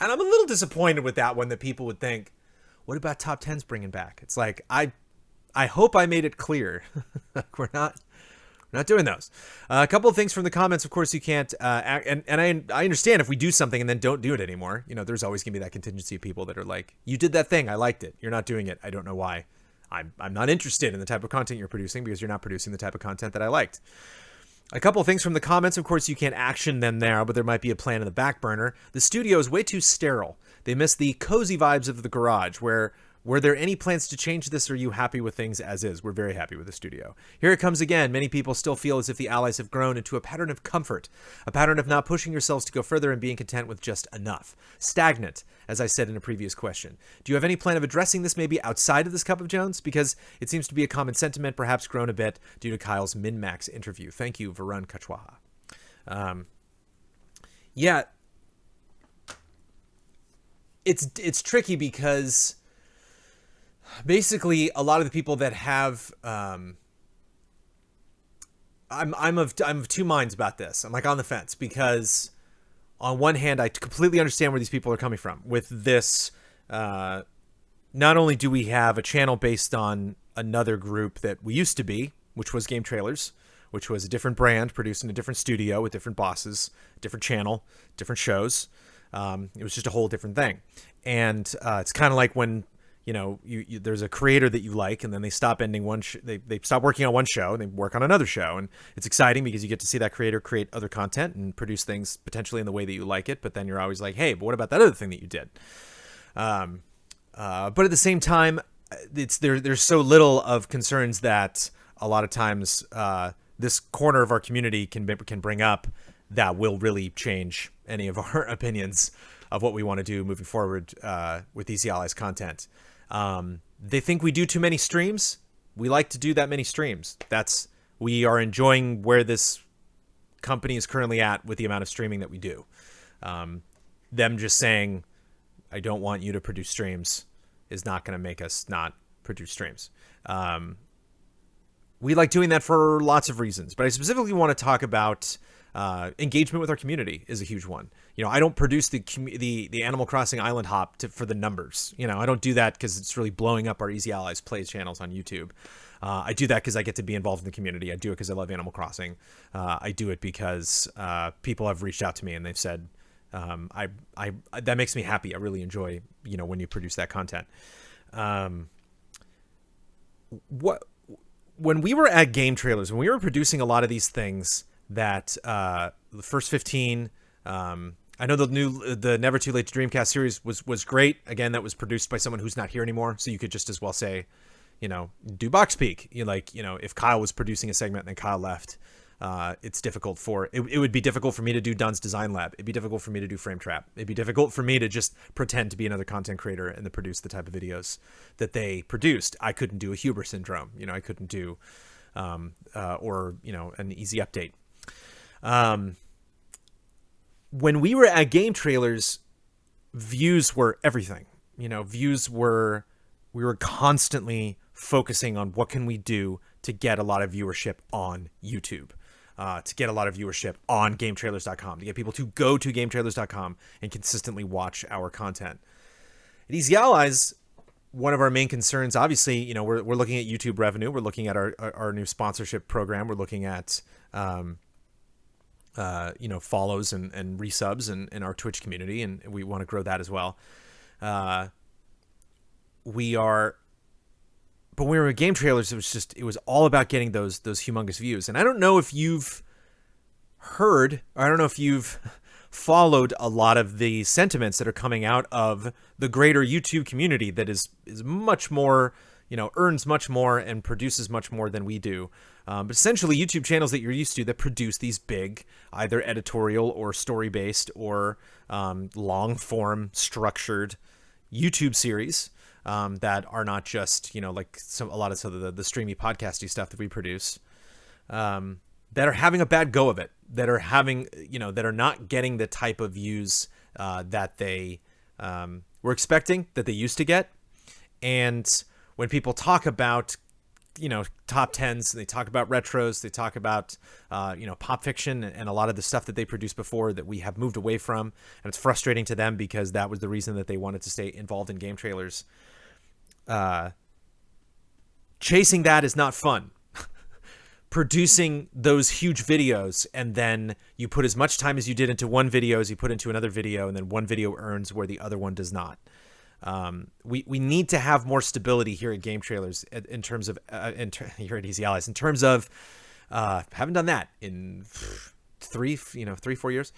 And I'm a little disappointed with that one, that people would think, what about Top 10s bringing back? It's like, I hope I made it clear. We're not doing those. A couple of things from the comments. Of course, you can't, and I understand if we do something and then don't do it anymore. You know, there's always going to be that contingency of people that are like, you did that thing, I liked it. You're not doing it. I don't know why. I'm not interested in the type of content you're producing because you're not producing the type of content that I liked. A couple of things from the comments. Of course, you can't action them now, but there might be a plan in the back burner. The studio is way too sterile. They miss the cozy vibes of the garage. Were there any plans to change this, or are you happy with things as is? We're very happy with the studio. Here it comes again. Many people still feel as if the Allies have grown into a pattern of comfort, a pattern of not pushing yourselves to go further and being content with just enough. Stagnant, as I said in a previous question. Do you have any plan of addressing this maybe outside of this Cup of Jones? Because it seems to be a common sentiment, perhaps grown a bit due to Kyle's Min-Max interview. Thank you, Varun Kachwaha. Yeah, it's tricky because basically a lot of the people that have I'm of 2 minds about this. I'm like on the fence because on one hand I completely understand where these people are coming from with this. Not only do we have a channel based on another group that we used to be, which was Game Trailers, which was a different brand produced in a different studio with different bosses, different channel, different shows. It was just a whole different thing. And it's kind of like when there's a creator that you like, and then they stop ending they stop working on one show and they work on another show, and it's exciting because you get to see that creator create other content and produce things potentially in the way that you like it. But then you're always like, hey, but what about that other thing that you did? But at the same time, there's so little of concerns that a lot of times this corner of our community can bring up that will really change any of our opinions of what we want to do moving forward with Easy Allies content. They think we do too many streams. We like to do that many streams. We are enjoying where this company is currently at with the amount of streaming that we do. Them just saying, I don't want you to produce streams is not going to make us not produce streams. We like doing that for lots of reasons, but I specifically want to talk about Engagement with our community is a huge one. You know, I don't produce the Animal Crossing Island Hop for the numbers. You know, I don't do that because it's really blowing up our Easy Allies Play channels on YouTube. I do that because I get to be involved in the community. I do it because I love Animal Crossing. I do it because people have reached out to me and they've said, that makes me happy. I really enjoy, you know, when you produce that content. When we were at Game Trailers, when we were producing a lot of these things that the first 15, I know the Never Too Late to Dreamcast series was great. Again, that was produced by someone who's not here anymore, so you could just as well say, you know, do Box Peak. You know, if Kyle was producing a segment and then Kyle left, it's difficult it would be difficult for me to do Dunn's Design Lab. It'd be difficult for me to do Frame Trap. It'd be difficult for me to just pretend to be another content creator and to produce the type of videos that they produced. I couldn't do a Huber Syndrome. You know, I couldn't do, or, you know, an Easy Update. When we were at Game Trailers, views were everything. You know, we were constantly focusing on what can we do to get a lot of viewership on YouTube, to get a lot of viewership on GameTrailers.com, to get people to go to GameTrailers.com and consistently watch our content. At Easy Allies, one of our main concerns, obviously, you know, we're looking at YouTube revenue. We're looking at our new sponsorship program. We're looking at, you know, follows and resubs in our Twitch community, and we want to grow that as well. But when we were at Game Trailers, it was all about getting those humongous views. And I don't know if you've heard, or I don't know if you've followed a lot of the sentiments that are coming out of the greater YouTube community that is much more, you know, earns much more and produces much more than we do. But essentially YouTube channels that you're used to that produce these big, either editorial or story-based or long-form structured YouTube series that are not just, you know, like a lot of the streamy podcasty stuff that we produce, that are having a bad go of it, that are having, you know, that are not getting the type of views that they were expecting, that they used to get. And when people talk about, you know, top 10s, they talk about retros, they talk about, you know, pop fiction and a lot of the stuff that they produced before that we have moved away from. And it's frustrating to them because that was the reason that they wanted to stay involved in Game Trailers. Chasing that is not fun. Producing those huge videos, and then you put as much time as you did into one video as you put into another video, and then one video earns where the other one does not. We need to have more stability here at Game Trailers in terms of here at Easy Allies, in terms of haven't done that in 3-4 years.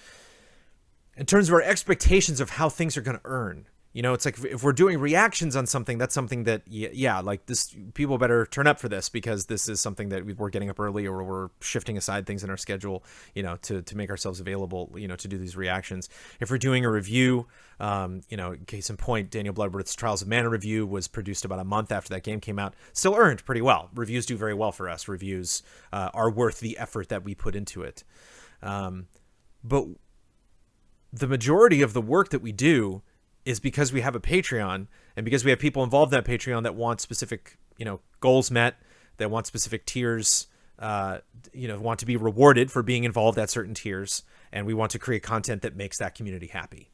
In terms of our expectations of how things are going to earn. You know, it's like if we're doing reactions on something, that's something that, yeah, like this, people better turn up for this because this is something that we're getting up early, or we're shifting aside things in our schedule, you know, to make ourselves available, you know, to do these reactions. If we're doing a review, you know, case in point, Daniel Bloodworth's Trials of Mana review was produced about a month after that game came out. Still earned pretty well. Reviews do very well for us. Reviews are worth the effort that we put into it. But the majority of the work that we do is because we have a Patreon, and because we have people involved in that Patreon that want specific, you know, goals met, that want specific tiers, you know, want to be rewarded for being involved at certain tiers, and we want to create content that makes that community happy.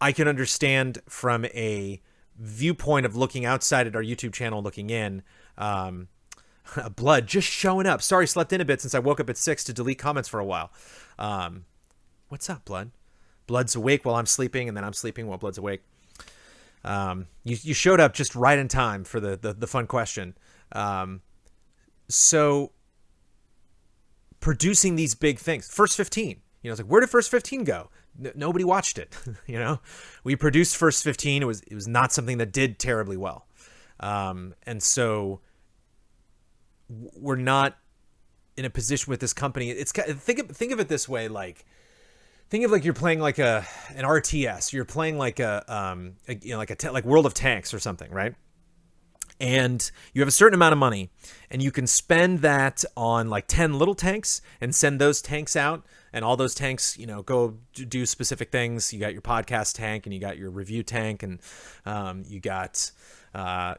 I can understand from a viewpoint of looking outside at our YouTube channel, looking in, Blood just showing up. Sorry, slept in a bit since I woke up at 6 to delete comments for a while. What's up, Blood? Blood's awake while I'm sleeping, and then I'm sleeping while Blood's awake. You showed up just right in time for the fun question. So producing these big things, first 15, you know, it's like, where did first 15 go? Nobody watched it. You know, we produced first 15. It was not something that did terribly well. And so we're not in a position with this company. It's think of it this way, like, think of like you're playing like an RTS. You're playing like like World of Tanks or something, right? And you have a certain amount of money, and you can spend that on like 10 little tanks and send those tanks out, and all those tanks, you know, go do specific things. You got your podcast tank, and you got your review tank, and you got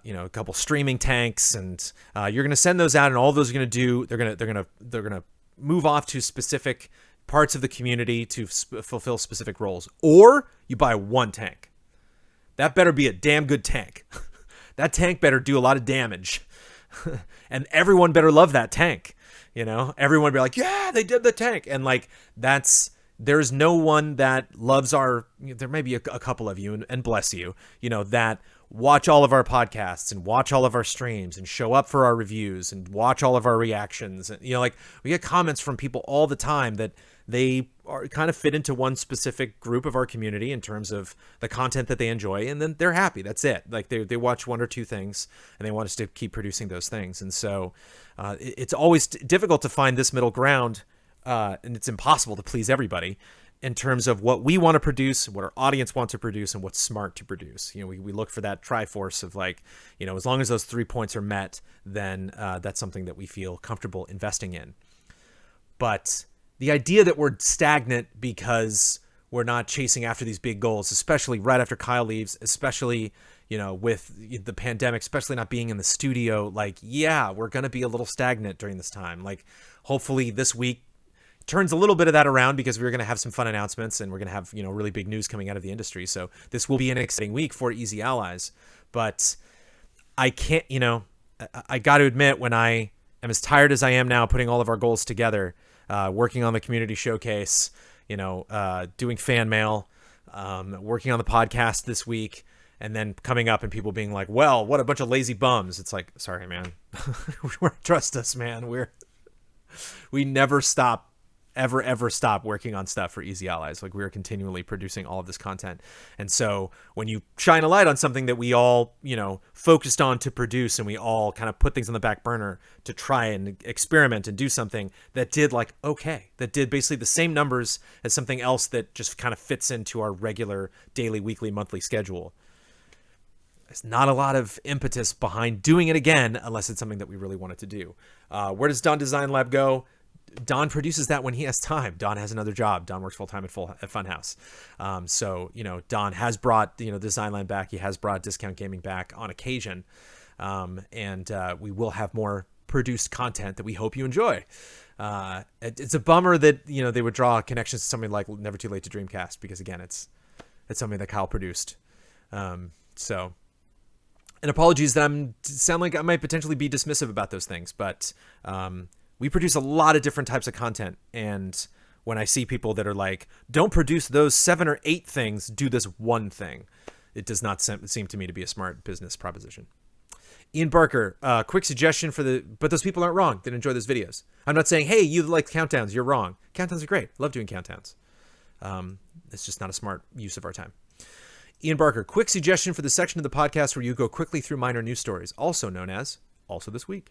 you know, a couple streaming tanks, and you're going to send those out, and all those are going to do, they're going to move off to specific parts of the community to fulfill specific roles, or you buy one tank. That better be a damn good tank. That tank better do a lot of damage. And everyone better love that tank. You know, everyone be like, yeah, they did the tank. And like, there's no one that loves there may be a couple of you, and bless you, you know, that watch all of our podcasts and watch all of our streams and show up for our reviews and watch all of our reactions. And, you know, like, we get comments from people all the time that they are kind of fit into one specific group of our community in terms of the content that they enjoy, and then they're happy. That's it. Like, they watch one or two things and they want us to keep producing those things. And so it's always difficult to find this middle ground, and it's impossible to please everybody in terms of what we want to produce, what our audience wants to produce, and what's smart to produce. You know, we look for that triforce of, like, you know, as long as those 3 points are met, then that's something that we feel comfortable investing in. But the idea that we're stagnant because we're not chasing after these big goals, especially right after Kyle leaves, especially, you know, with the pandemic, especially not being in the studio, like, yeah, we're going to be a little stagnant during this time. Like, hopefully this week turns a little bit of that around, because we're going to have some fun announcements and we're going to have, you know, really big news coming out of the industry. So this will be an exciting week for Easy Allies. But I can't, you know, I got to admit, when I am as tired as I am now putting all of our goals together, working on the community showcase, you know, doing fan mail, working on the podcast this week, and then coming up and people being like, well, what a bunch of lazy bums. It's like, sorry, man. Trust us, man. We never ever stop working on stuff for Easy Allies. Like, we're continually producing all of this content. And so when you shine a light on something that we all, you know, focused on to produce, and we all kind of put things on the back burner to try and experiment and do something that did, like, okay, that did basically the same numbers as something else that just kind of fits into our regular daily, weekly, monthly schedule, there's not a lot of impetus behind doing it again, unless it's something that we really wanted to do. Where does Don Design Lab go? Don produces that when he has time. Don has another job. Don works full-time at Funhouse. So, you know, Don has brought, you know, Designland back. He has brought Discount Gaming back on occasion. And we will have more produced content that we hope you enjoy. It's a bummer that, you know, they would draw connections to something like Never Too Late to Dreamcast, because, again, it's something that Kyle produced. So, and apologies that sound like I might potentially be dismissive about those things, but we produce a lot of different types of content. And when I see people that are like, don't produce those 7 or 8 things, do this one thing, it does not seem to me to be a smart business proposition. Ian Barker, quick suggestion but those people aren't wrong that enjoy those videos. I'm not saying, hey, you like countdowns, you're wrong. Countdowns are great. I love doing countdowns. It's just not a smart use of our time. Ian Barker, quick suggestion for the section of the podcast where you go quickly through minor news stories, also known as Also This Week.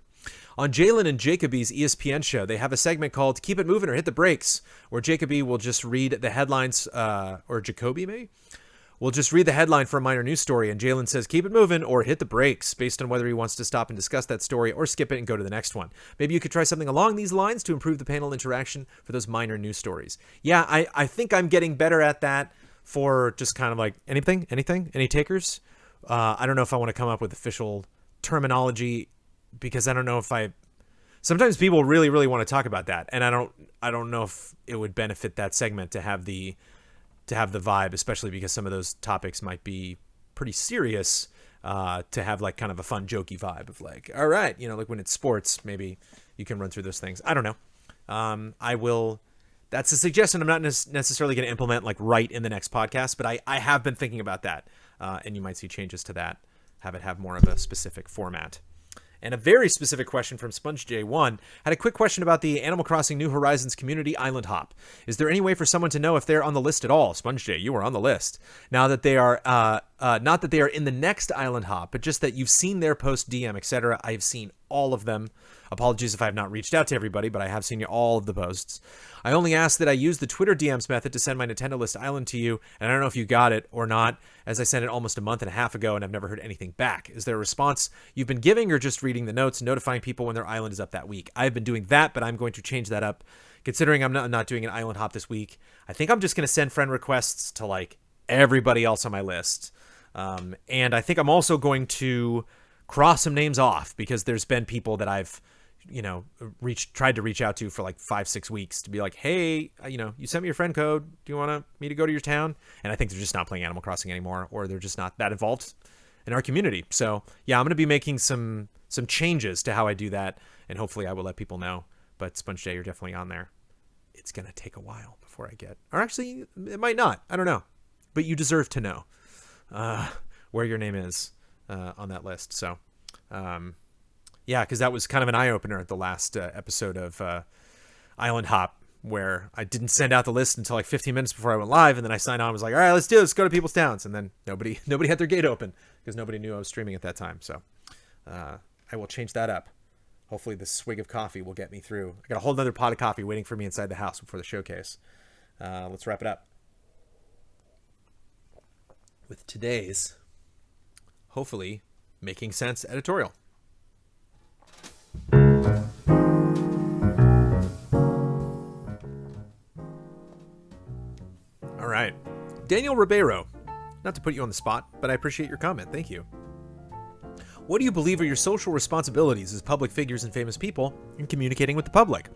On Jalen and Jacoby's ESPN show, they have a segment called Keep It Moving or Hit the Brakes, where Jacoby will just read the headlines, or Jacoby maybe, will just read the headline for a minor news story, and Jalen says keep it moving or hit the brakes based on whether he wants to stop and discuss that story or skip it and go to the next one. Maybe you could try something along these lines to improve the panel interaction for those minor news stories. Yeah, I think I'm getting better at that for just kind of like anything, any takers? I don't know if I want to come up with official terminology, because I don't know if sometimes people really, really want to talk about that. And I don't know if it would benefit that segment to have the vibe, especially because some of those topics might be pretty serious, to have like kind of a fun, jokey vibe of like, all right, you know, like when it's sports, maybe you can run through those things. I don't know. That's a suggestion I'm not necessarily going to implement like right in the next podcast, but I have been thinking about that. And you might see changes to that, have it have more of a specific format. And a very specific question from SpongeJ1 had a quick question about the Animal Crossing New Horizons community island hop. Is there any way for someone to know if they're on the list at all? SpongeJ, you are on the list. Now that they are, not that they are in the next island hop, but just that you've seen their post DM, etc. I have seen all of them. Apologies if I have not reached out to everybody, but I have seen all of the posts. I only ask that I use the Twitter DMs method to send my Nintendo List Island to you, and I don't know if you got it or not, as I sent it almost a month and a half ago and I've never heard anything back. Is there a response you've been giving, or just reading the notes, notifying people when their island is up that week? I've been doing that, but I'm going to change that up. Considering I'm not doing an island hop this week, I think I'm just going to send friend requests to like everybody else on my list. And I think I'm also going to cross some names off, because there's been people that I've tried to reach out to for like 5-6 weeks to be like, hey, you sent me your friend code. Do you want me to go to your town? And I think they're just not playing Animal Crossing anymore, or they're just not that involved in our community. So yeah, I'm going to be making some changes to how I do that, and hopefully I will let people know. But Sponge Day, you're definitely on there. It's going to take a while before I get, or actually it might not. I don't know, but you deserve to know where your name is on that list. So yeah, because that was kind of an eye-opener at the last episode of Island Hop, where I didn't send out the list until like 15 minutes before I went live, and then I signed on and was like, all right, let's do this, go to people's towns. And then nobody had their gate open because nobody knew I was streaming at that time. So I will change that up. Hopefully this swig of coffee will get me through. I got a whole nother pot of coffee waiting for me inside the house before the showcase. Let's wrap it up with today's, hopefully, Making Sense editorial. All right. Daniel Ribeiro. Not to put you on the spot, but I appreciate your comment. Thank you. What do you believe are your social responsibilities as public figures and famous people in communicating with the public?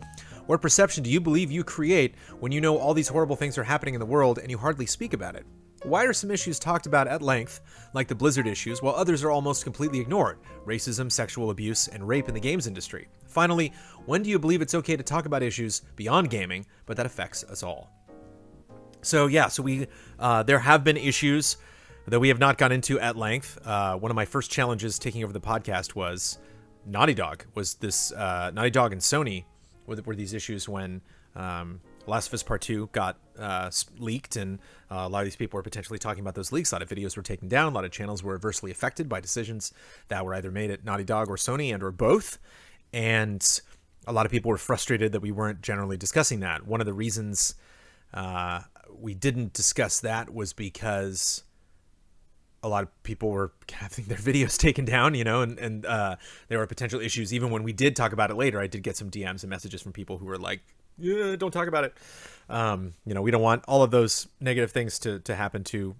What perception do you believe you create when you know all these horrible things are happening in the world and you hardly speak about it? Why are some issues talked about at length, like the Blizzard issues, while others are almost completely ignored? Racism, sexual abuse, and rape in the games industry. Finally, when do you believe it's okay to talk about issues beyond gaming, but that affects us all? So yeah, there have been issues that we have not gone into at length. One of my first challenges taking over the podcast was Naughty Dog. Naughty Dog and Sony were these issues when Last of Us Part 2 got leaked, and a lot of these people were potentially talking about those leaks. A lot of videos were taken down. A lot of channels were adversely affected by decisions that were either made at Naughty Dog or Sony and or both. And a lot of people were frustrated that we weren't generally discussing that. One of the reasons we didn't discuss that was because a lot of people were having their videos taken down, and there were potential issues. Even when we did talk about it later, I did get some DMs and messages from people who were like, yeah, don't talk about it. We don't want all of those negative things to happen to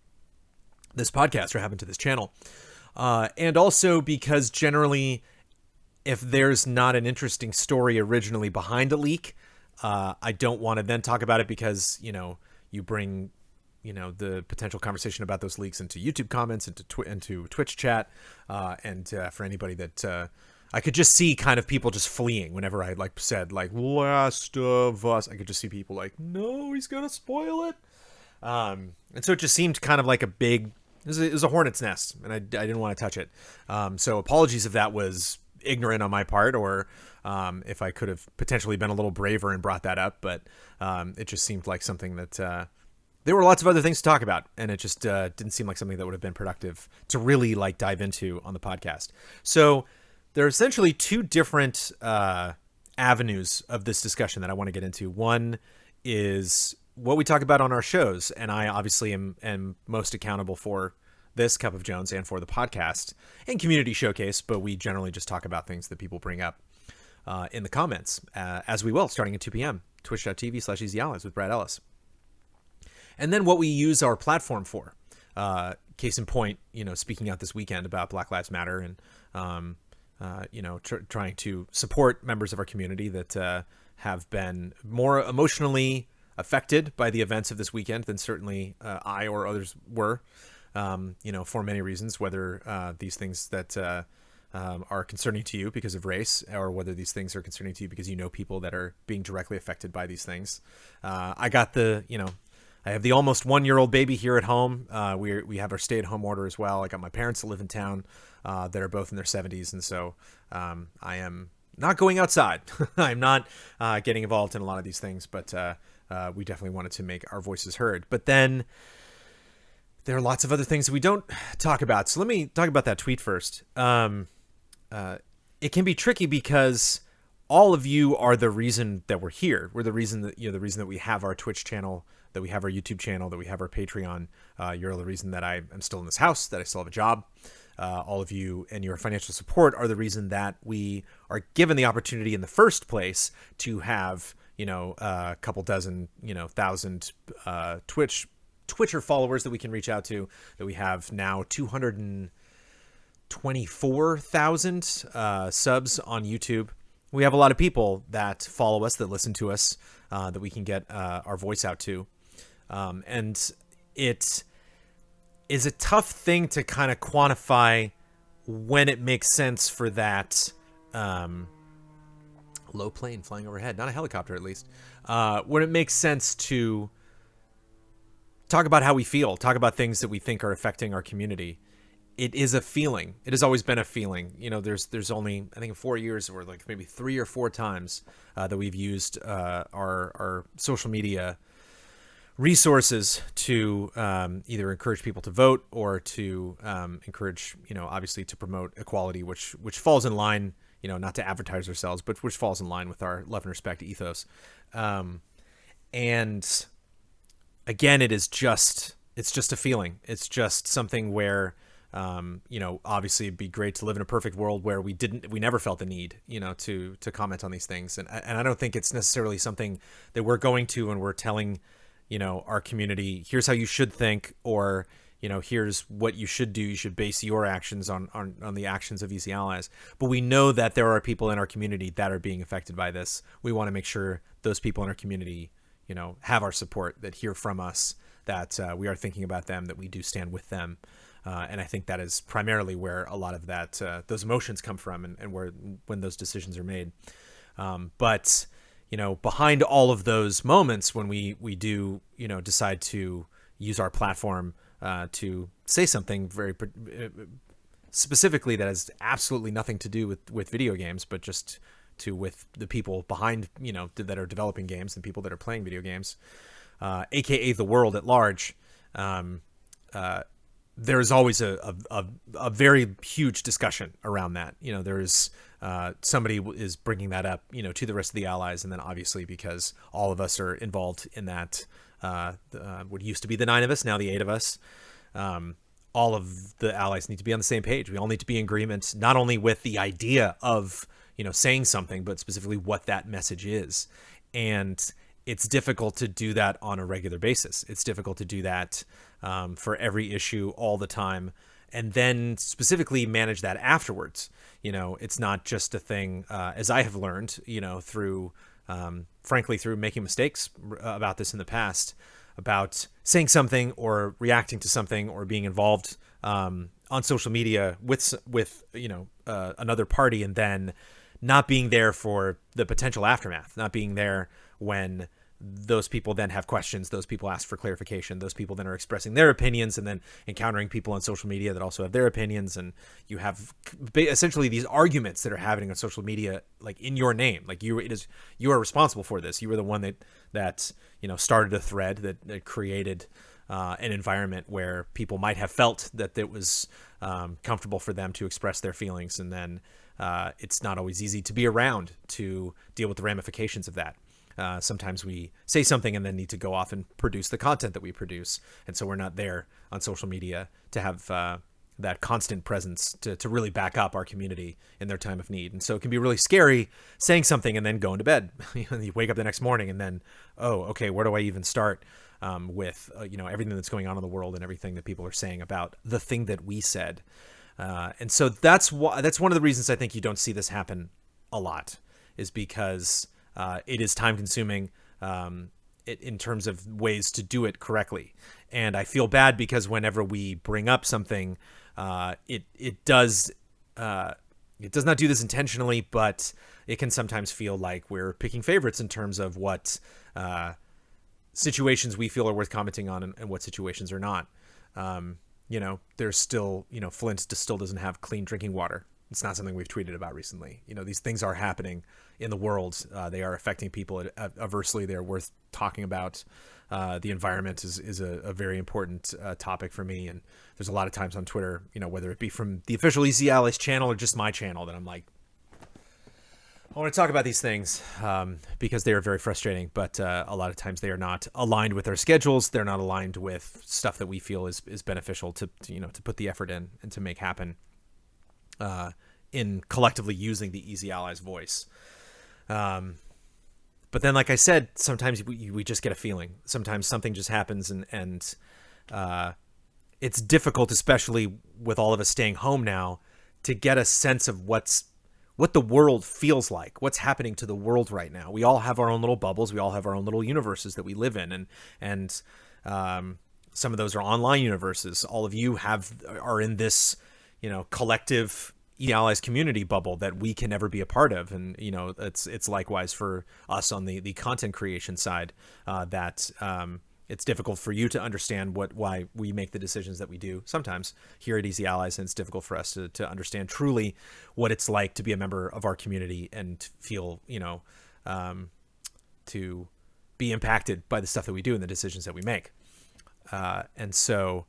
this podcast or happen to this channel. And also because generally, if there's not an interesting story originally behind a leak, I don't want to then talk about it because, you bring the potential conversation about those leaks into YouTube comments, into Twitch chat, and for anybody that I could just see kind of people just fleeing whenever I said Last of Us. I could just see people like, no, he's gonna spoil it. And so it just seemed kind of like it was a hornet's nest, and I didn't want to touch it. So apologies if that was ignorant on my part, or if I could have potentially been a little braver and brought that up, but it just seemed like something that there were lots of other things to talk about, and it just didn't seem like something that would have been productive to really dive into on the podcast. So there are essentially two different avenues of this discussion that I want to get into. One is what we talk about on our shows, and I obviously am most accountable for this, Cup of Jones, and for the podcast and Community Showcase, but we generally just talk about things that people bring up in the comments, as we will, starting at 2 p.m., twitch.tv/EasyAllies with Brad Ellis. And then what we use our platform for. Case in point, speaking out this weekend about Black Lives Matter and, trying to support members of our community that have been more emotionally affected by the events of this weekend than certainly I or others were, for many reasons, whether these things that are concerning to you because of race, or whether these things are concerning to you because you know people that are being directly affected by these things. I got I have the almost 1-year-old baby here at home. We have our stay-at-home order as well. I got my parents that live in town that are both in their 70s, and so I am not going outside. I'm not getting involved in a lot of these things, but we definitely wanted to make our voices heard. But then there are lots of other things that we don't talk about. So let me talk about that tweet first. It can be tricky because all of you are the reason that we're here. We're the reason that we have our Twitch channel, that we have our YouTube channel, that we have our Patreon. You're the reason that I am still in this house, that I still have a job. All of you and your financial support are the reason that we are given the opportunity in the first place to have, a couple dozen, thousand Twitcher followers that we can reach out to, that we have now 224,000 subs on YouTube. we have a lot of people that follow us, that listen to us, that we can get our voice out to. And it is a tough thing to kind of quantify when it makes sense for that low plane flying overhead, not a helicopter at least, when it makes sense to talk about how we feel, talk about things that we think are affecting our community. It is a feeling. It has always been a feeling. You know, there's only, I think, in 4 years, or like maybe 3 or 4 times that we've used our social media resources to either encourage people to vote or to encourage, you know, obviously to promote equality, which falls in line, you know, not to advertise ourselves, but which falls in line with our love and respect ethos. And again, it's just a feeling. It's just something where, you know, obviously it'd be great to live in a perfect world where we never felt the need, you know, to comment on these things. And I don't think it's necessarily something that we're going to, and we're telling, you know, our community, here's how you should think, or, you know, here's what you should do. You should base your actions on the actions of Easy Allies. But we know that there are people in our community that are being affected by this. We want to make sure those people in our community, you know, have our support, that hear from us, that we are thinking about them, that we do stand with them. And I think that is primarily where a lot of that those emotions come from, and when those decisions are made. But, you know, behind all of those moments when we do, you know, decide to use our platform to say something very specifically that has absolutely nothing to do with video games, but just with the people behind, you know, that are developing games and people that are playing video games, aka the world at large, there's always a very huge discussion around that. You know, there's somebody is bringing that up, you know, to the rest of the allies, and then obviously because all of us are involved in that, what used to be the 9 of us, now the 8 of us, all of the allies need to be on the same page. We all need to be in agreement, not only with the idea of, you know, saying something, but specifically what that message is. And it's difficult to do that on a regular basis. It's difficult to do that for every issue all the time, and then specifically manage that afterwards. You know, it's not just a thing, as I have learned, you know, through, frankly, through making mistakes about this in the past, about saying something or reacting to something or being involved on social media with you know, another party, and then not being there for the potential aftermath, not being there when those people then have questions, those people ask for clarification, those people then are expressing their opinions, and then encountering people on social media that also have their opinions, and you have essentially these arguments that are happening on social media, like in your name, like you are responsible for this. You were the one that you know, started a thread that created an environment where people might have felt that it was comfortable for them to express their feelings, and then it's not always easy to be around to deal with the ramifications of that. Sometimes we say something and then need to go off and produce the content that we produce. And so we're not there on social media to have that constant presence to really back up our community in their time of need. And so it can be really scary saying something and then going to bed. You wake up the next morning and then, oh, okay, where do I even start with you know, everything that's going on in the world and everything that people are saying about the thing that we said. And so that's one of the reasons I think you don't see this happen a lot, is because it is time consuming in terms of ways to do it correctly. And I feel bad because whenever we bring up something, it does not do this intentionally, but it can sometimes feel like we're picking favorites in terms of what situations we feel are worth commenting on and what situations are not. You know, there's still, you know, Flint still doesn't have clean drinking water. It's not something we've tweeted about recently. You know, these things are happening in the world. They are affecting people adversely. They're worth talking about. The environment is a very important topic for me. And there's a lot of times on Twitter, you know, whether it be from the official Easy Allies channel or just my channel, that I'm like, I want to talk about these things because they are very frustrating. But a lot of times they are not aligned with our schedules. They're not aligned with stuff that we feel is beneficial to you know, to put the effort in and to make happen. In collectively using the Easy Allies voice. But then, like I said, sometimes we just get a feeling. Sometimes something just happens, and it's difficult, especially with all of us staying home now, to get a sense of what's what the world feels like, what's happening to the world right now. We all have our own little bubbles. We all have our own little universes that we live in. And some of those are online universes. All of you are in this, collective Easy Allies community bubble that we can never be a part of. And, it's likewise for us on the content creation side, that it's difficult for you to understand why we make the decisions that we do sometimes here at Easy Allies. And it's difficult for us to understand truly what it's like to be a member of our community and feel, to be impacted by the stuff that we do and the decisions that we make. And so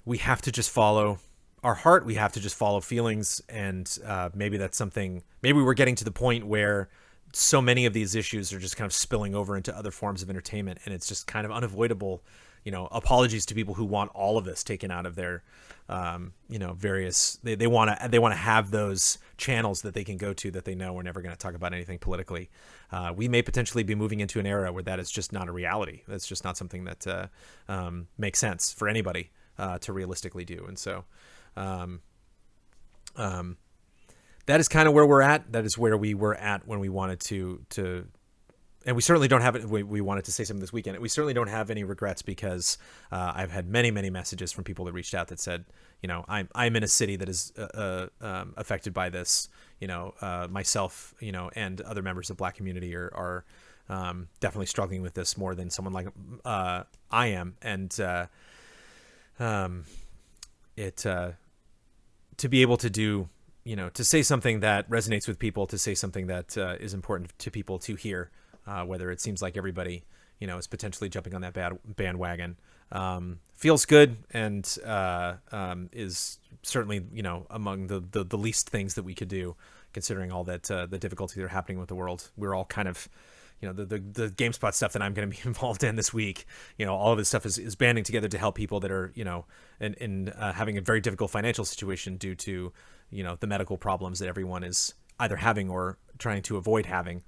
we have to just follow our heart. We have to just follow feelings. And maybe that's something, maybe we're getting to the point where so many of these issues are just kind of spilling over into other forms of entertainment, and it's just kind of unavoidable. Apologies to people who want all of this taken out of their, various. They want to have those channels that they can go to that they know we're never going to talk about anything politically. We may potentially be moving into an era where that is just not a reality. That's just not something that makes sense for anybody to realistically do, and so. That is kind of where we're at. That is where we were at when we wanted to, and we certainly don't have it. We wanted to say something this weekend. We certainly don't have any regrets because I've had many messages from people that reached out that said, I'm in a city that is affected by this. Myself, and other members of the Black community are definitely struggling with this more than someone like I am, and to be able to do. To say something that resonates with people, to say something that is important to people to hear, whether it seems like everybody, is potentially jumping on that bandwagon, feels good and is certainly, among the least things that we could do, considering all that the difficulties that are happening with the world. We're all kind of, the GameSpot stuff that I'm going to be involved in this week, all of this stuff is banding together to help people that are, in having a very difficult financial situation due to, the medical problems that everyone is either having or trying to avoid having.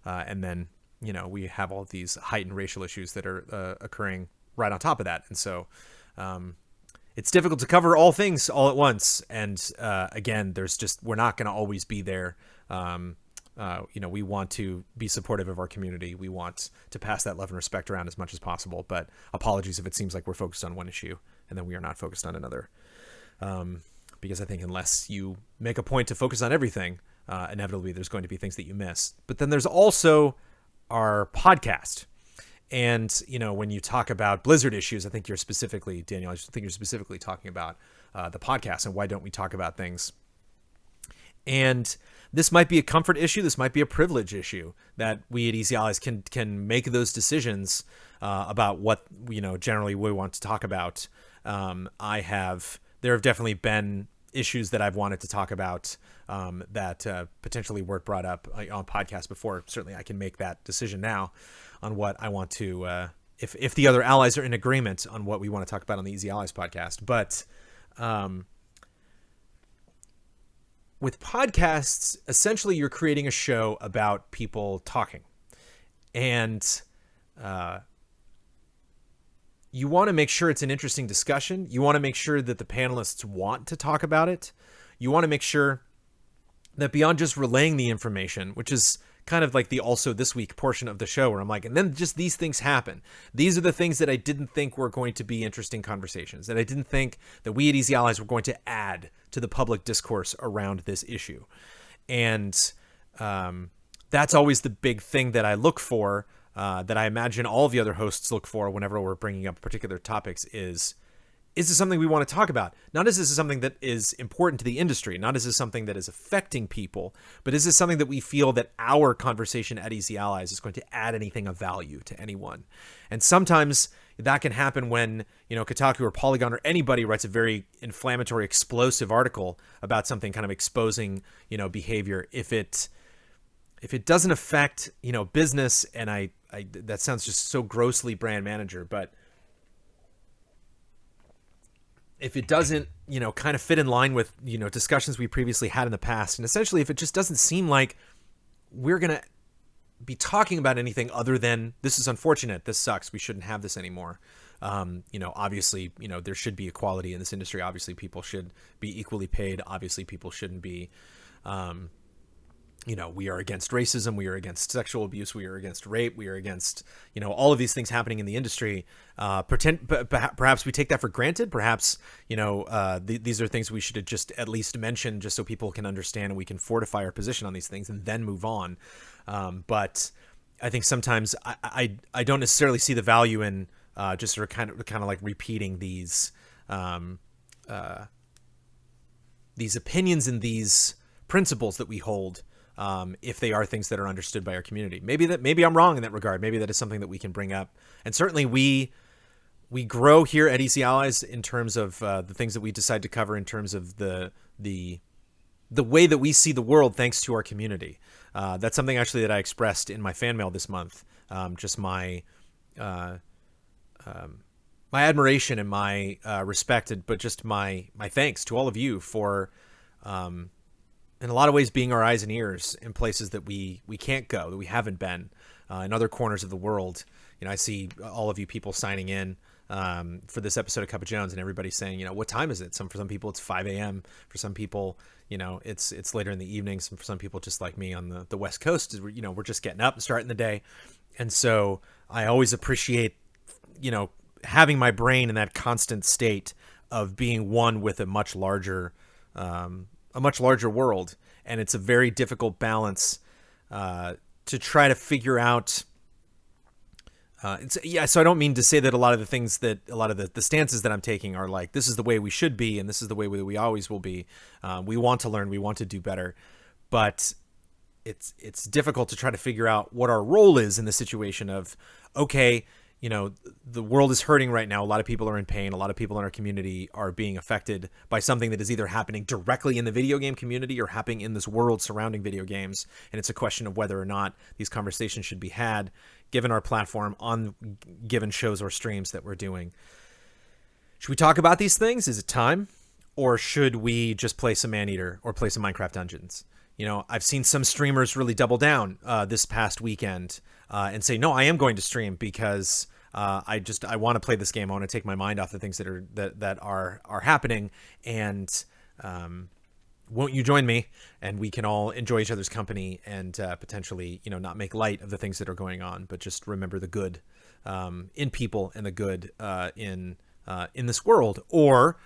And then, we have all these heightened racial issues that are occurring right on top of that. And so it's difficult to cover all things all at once. And again, we're not going to always be there. We want to be supportive of our community. We want to pass that love and respect around as much as possible. But apologies if it seems like we're focused on one issue and then we are not focused on another. Because I think unless you make a point to focus on everything, inevitably there's going to be things that you miss. But then there's also our podcast. And, when you talk about Blizzard issues, I think you're specifically, Daniel, talking about the podcast and why don't we talk about things. And this might be a comfort issue. This might be a privilege issue that we at Easy Allies can make those decisions about what, generally we want to talk about. There have definitely been issues that I've wanted to talk about that potentially weren't brought up on podcasts before. Certainly I can make that decision now on what I want to, if the other allies are in agreement on what we want to talk about on the Easy Allies podcast. But with podcasts, essentially you're creating a show about people talking. And you want to make sure it's an interesting discussion. You want to make sure that the panelists want to talk about it. You want to make sure that beyond just relaying the information, which is kind of like the also this week portion of the show where I'm like, and then just these things happen. These are the things that I didn't think were going to be interesting conversations, that I didn't think that we at Easy Allies were going to add to the public discourse around this issue. And that's always the big thing that I look for, that I imagine all of the other hosts look for whenever we're bringing up particular topics is this something we want to talk about? Not is this something that is important to the industry, not is this something that is affecting people, but is this something that we feel that our conversation at Easy Allies is going to add anything of value to anyone? And sometimes that can happen when, Kotaku or Polygon or anybody writes a very inflammatory, explosive article about something kind of exposing, behavior. If it doesn't affect, business, and I that sounds just so grossly brand manager, but if it doesn't, kind of fit in line with, discussions we previously had in the past, and essentially if it just doesn't seem like we're going to be talking about anything other than this is unfortunate, this sucks, we shouldn't have this anymore, Obviously, there should be equality in this industry. Obviously, people should be equally paid. Obviously, people shouldn't be, we are against racism. We are against sexual abuse. We are against rape. We are against, all of these things happening in the industry. Perhaps we take that for granted. Perhaps, these are things we should just at least mention just so people can understand and we can fortify our position on these things and then move on. But I think sometimes I don't necessarily see the value in just sort of kind of like repeating these opinions and these principles that we hold, if they are things that are understood by our community. Maybe I'm wrong in that regard. Maybe that is something that we can bring up. And certainly we grow here at EC Allies in terms of the things that we decide to cover in terms of the way that we see the world thanks to our community. That's something actually that I expressed in my fan mail this month. Just my admiration and my respect, but just my thanks to all of you for, in a lot of ways, being our eyes and ears in places that we can't go, that we haven't been, in other corners of the world. I see all of you people signing in for this episode of Cup of Jones, and everybody saying, what time is it? For some people, it's 5 a.m. For some people, it's later in the evening. For some people, just like me on the West Coast, we're just getting up and starting the day. And so I always appreciate, having my brain in that constant state of being one with a much larger world. And it's a very difficult balance to try to figure out. So I don't mean to say that a lot of the stances that I'm taking are like, this is the way we should be, and this is the way that we always will be. We want to learn, we want to do better, but it's difficult to try to figure out what our role is in the situation of, okay, the world is hurting right now. A lot of people are in pain. A lot of people in our community are being affected by something that is either happening directly in the video game community or happening in this world surrounding video games. And it's a question of whether or not these conversations should be had, given our platform on given shows or streams that we're doing. Should we talk about these things? Is it time? Or should we just play some Maneater or play some Minecraft Dungeons? I've seen some streamers really double down this past weekend and say, no, I am going to stream because I want to play this game. I want to take my mind off the things that are happening. And won't you join me? And we can all enjoy each other's company and potentially, not make light of the things that are going on, but just remember the good in people and the good in this world. Or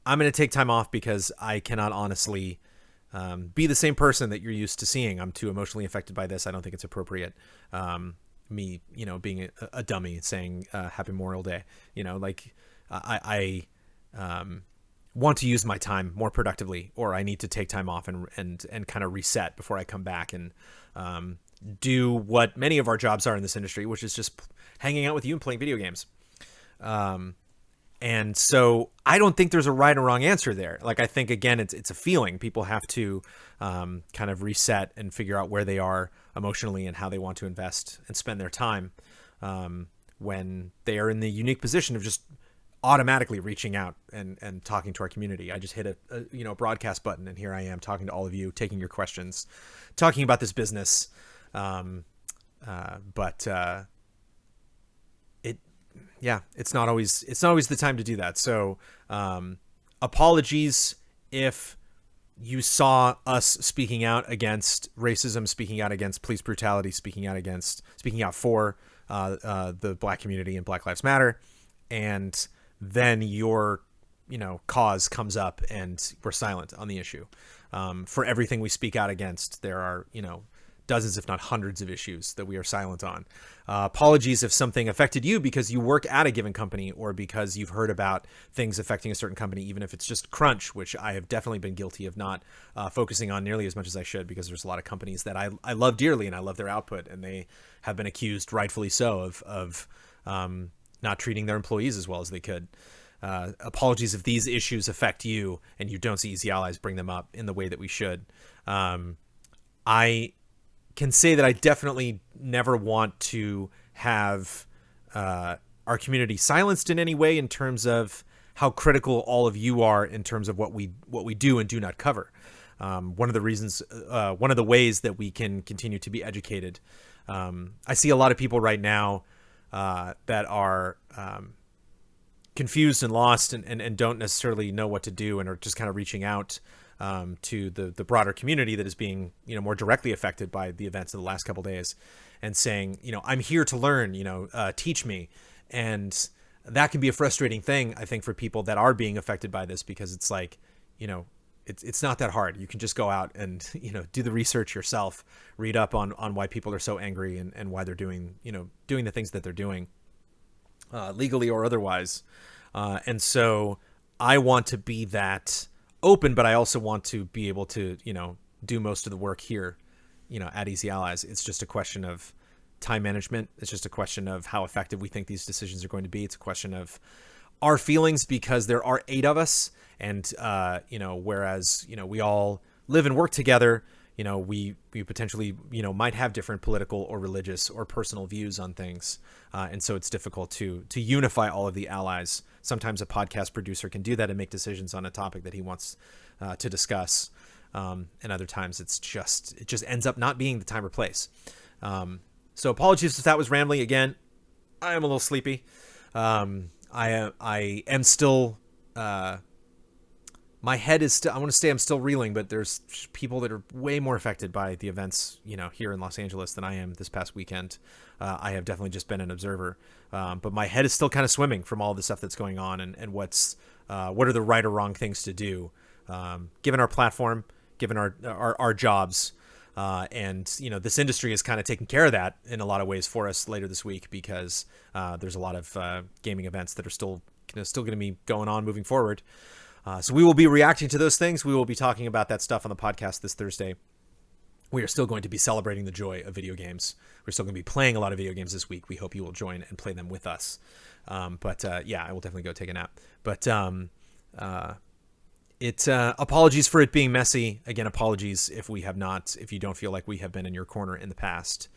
I'm going to take time off because I cannot honestly be the same person that you're used to seeing. I'm too emotionally affected by this. I don't think it's appropriate. Me, being a dummy saying Happy Memorial Day. I want to use my time more productively, or I need to take time off and kind of reset before I come back and do what many of our jobs are in this industry, which is just hanging out with you and playing video games. And so I don't think there's a right or wrong answer there. Like, I think, again, it's a feeling. People have to kind of reset and figure out where they are emotionally and how they want to invest and spend their time when they are in the unique position of just automatically reaching out and talking to our community. I just hit a broadcast button, and here I am talking to all of you, taking your questions, talking about this business. It's not always the time to do that. So apologies if you saw us speaking out against racism, speaking out against police brutality, speaking out for the Black community and Black Lives Matter, and then your cause comes up and we're silent on the issue. For everything we speak out against, there are dozens, if not hundreds, of issues that we are silent on. Apologies if something affected you because you work at a given company or because you've heard about things affecting a certain company, even if it's just crunch, which I have definitely been guilty of not focusing on nearly as much as I should, because there's a lot of companies that I love dearly and I love their output, and they have been accused, rightfully so, of not treating their employees as well as they could. Apologies if these issues affect you and you don't see Easy Allies bring them up in the way that we should. I can say that I definitely never want to have our community silenced in any way in terms of how critical all of you are in terms of what we do and do not cover. One of the ways that we can continue to be educated. I see a lot of people right now that are confused and lost and don't necessarily know what to do and are just kind of reaching out to the broader community that is being, more directly affected by the events of the last couple of days, and saying, I'm here to learn, teach me. And that can be a frustrating thing, I think, for people that are being affected by this, because it's like, it's not that hard. You can just go out and, do the research yourself, read up on why people are so angry and why they're doing the things that they're doing, legally or otherwise. And so I want to be that open, but I also want to be able to, do most of the work here, at Easy Allies. It's just a question of time management. It's just a question of how effective we think these decisions are going to be. It's a question of our feelings, because there are 8 of us. And, whereas, we all live and work together, we potentially, might have different political or religious or personal views on things. And so it's difficult to unify all of the allies. Sometimes a podcast producer can do that and make decisions on a topic that he wants to discuss. And other times it just ends up not being the time or place. So apologies if that was rambling again. I am a little sleepy. I am still, my head is still, I want to say I'm still reeling, but there's people that are way more affected by the events, here in Los Angeles than I am this past weekend. I have definitely just been an observer. But my head is still kind of swimming from all the stuff that's going on and what are the right or wrong things to do, given our platform, given our jobs. And, this industry is kind of taking care of that in a lot of ways for us later this week, because there's a lot of gaming events that are still going to be going on moving forward. So we will be reacting to those things. We will be talking about that stuff on the podcast this Thursday. We are still going to be celebrating the joy of video games. We're still going to be playing a lot of video games this week. We hope you will join and play them with us. But I will definitely go take a nap. But apologies for it being messy. Again, apologies if you don't feel like we have been in your corner in the past.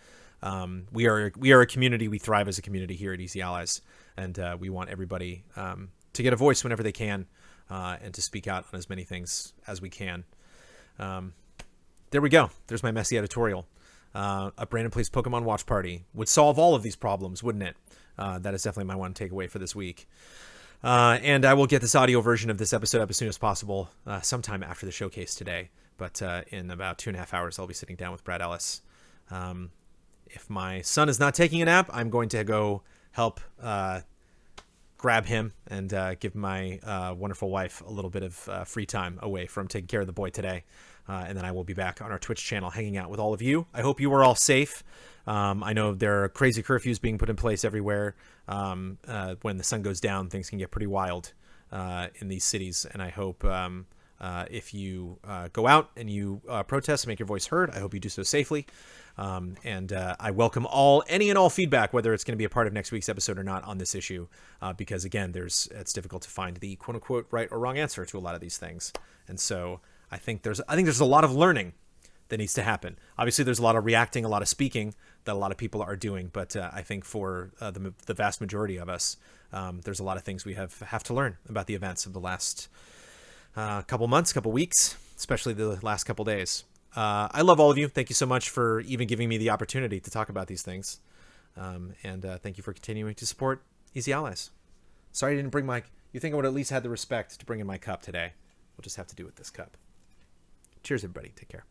We are a community. We thrive as a community here at Easy Allies, and we want everybody to get a voice whenever they can, and to speak out on as many things as we can. There we go. There's my messy editorial. A Brandon Plays Pokemon watch party would solve all of these problems, wouldn't it? That is definitely my one takeaway for this week. And I will get this audio version of this episode up as soon as possible, sometime after the showcase today. But in about 2.5 hours, I'll be sitting down with Brad Ellis. If my son is not taking a nap, I'm going to go help grab him and give my wonderful wife a little bit of free time away from taking care of the boy today. And then I will be back on our Twitch channel hanging out with all of you. I hope you are all safe. I know there are crazy curfews being put in place everywhere. When the sun goes down, things can get pretty wild in these cities. And I hope if you go out and you protest and make your voice heard, I hope you do so safely. And I welcome any and all feedback, whether it's going to be a part of next week's episode or not on this issue, because again, it's difficult to find the quote unquote right or wrong answer to a lot of these things. And so I think there's a lot of learning that needs to happen. Obviously, there's a lot of reacting, a lot of speaking that a lot of people are doing. But I think for the vast majority of us, there's a lot of things we have to learn about the events of the last couple months, couple weeks, especially the last couple days. I love all of you. Thank you so much for even giving me the opportunity to talk about these things. And thank you for continuing to support Easy Allies. Sorry I didn't bring you think I would at least had the respect to bring in my cup today. We'll just have to do with this cup. Cheers, everybody. Take care.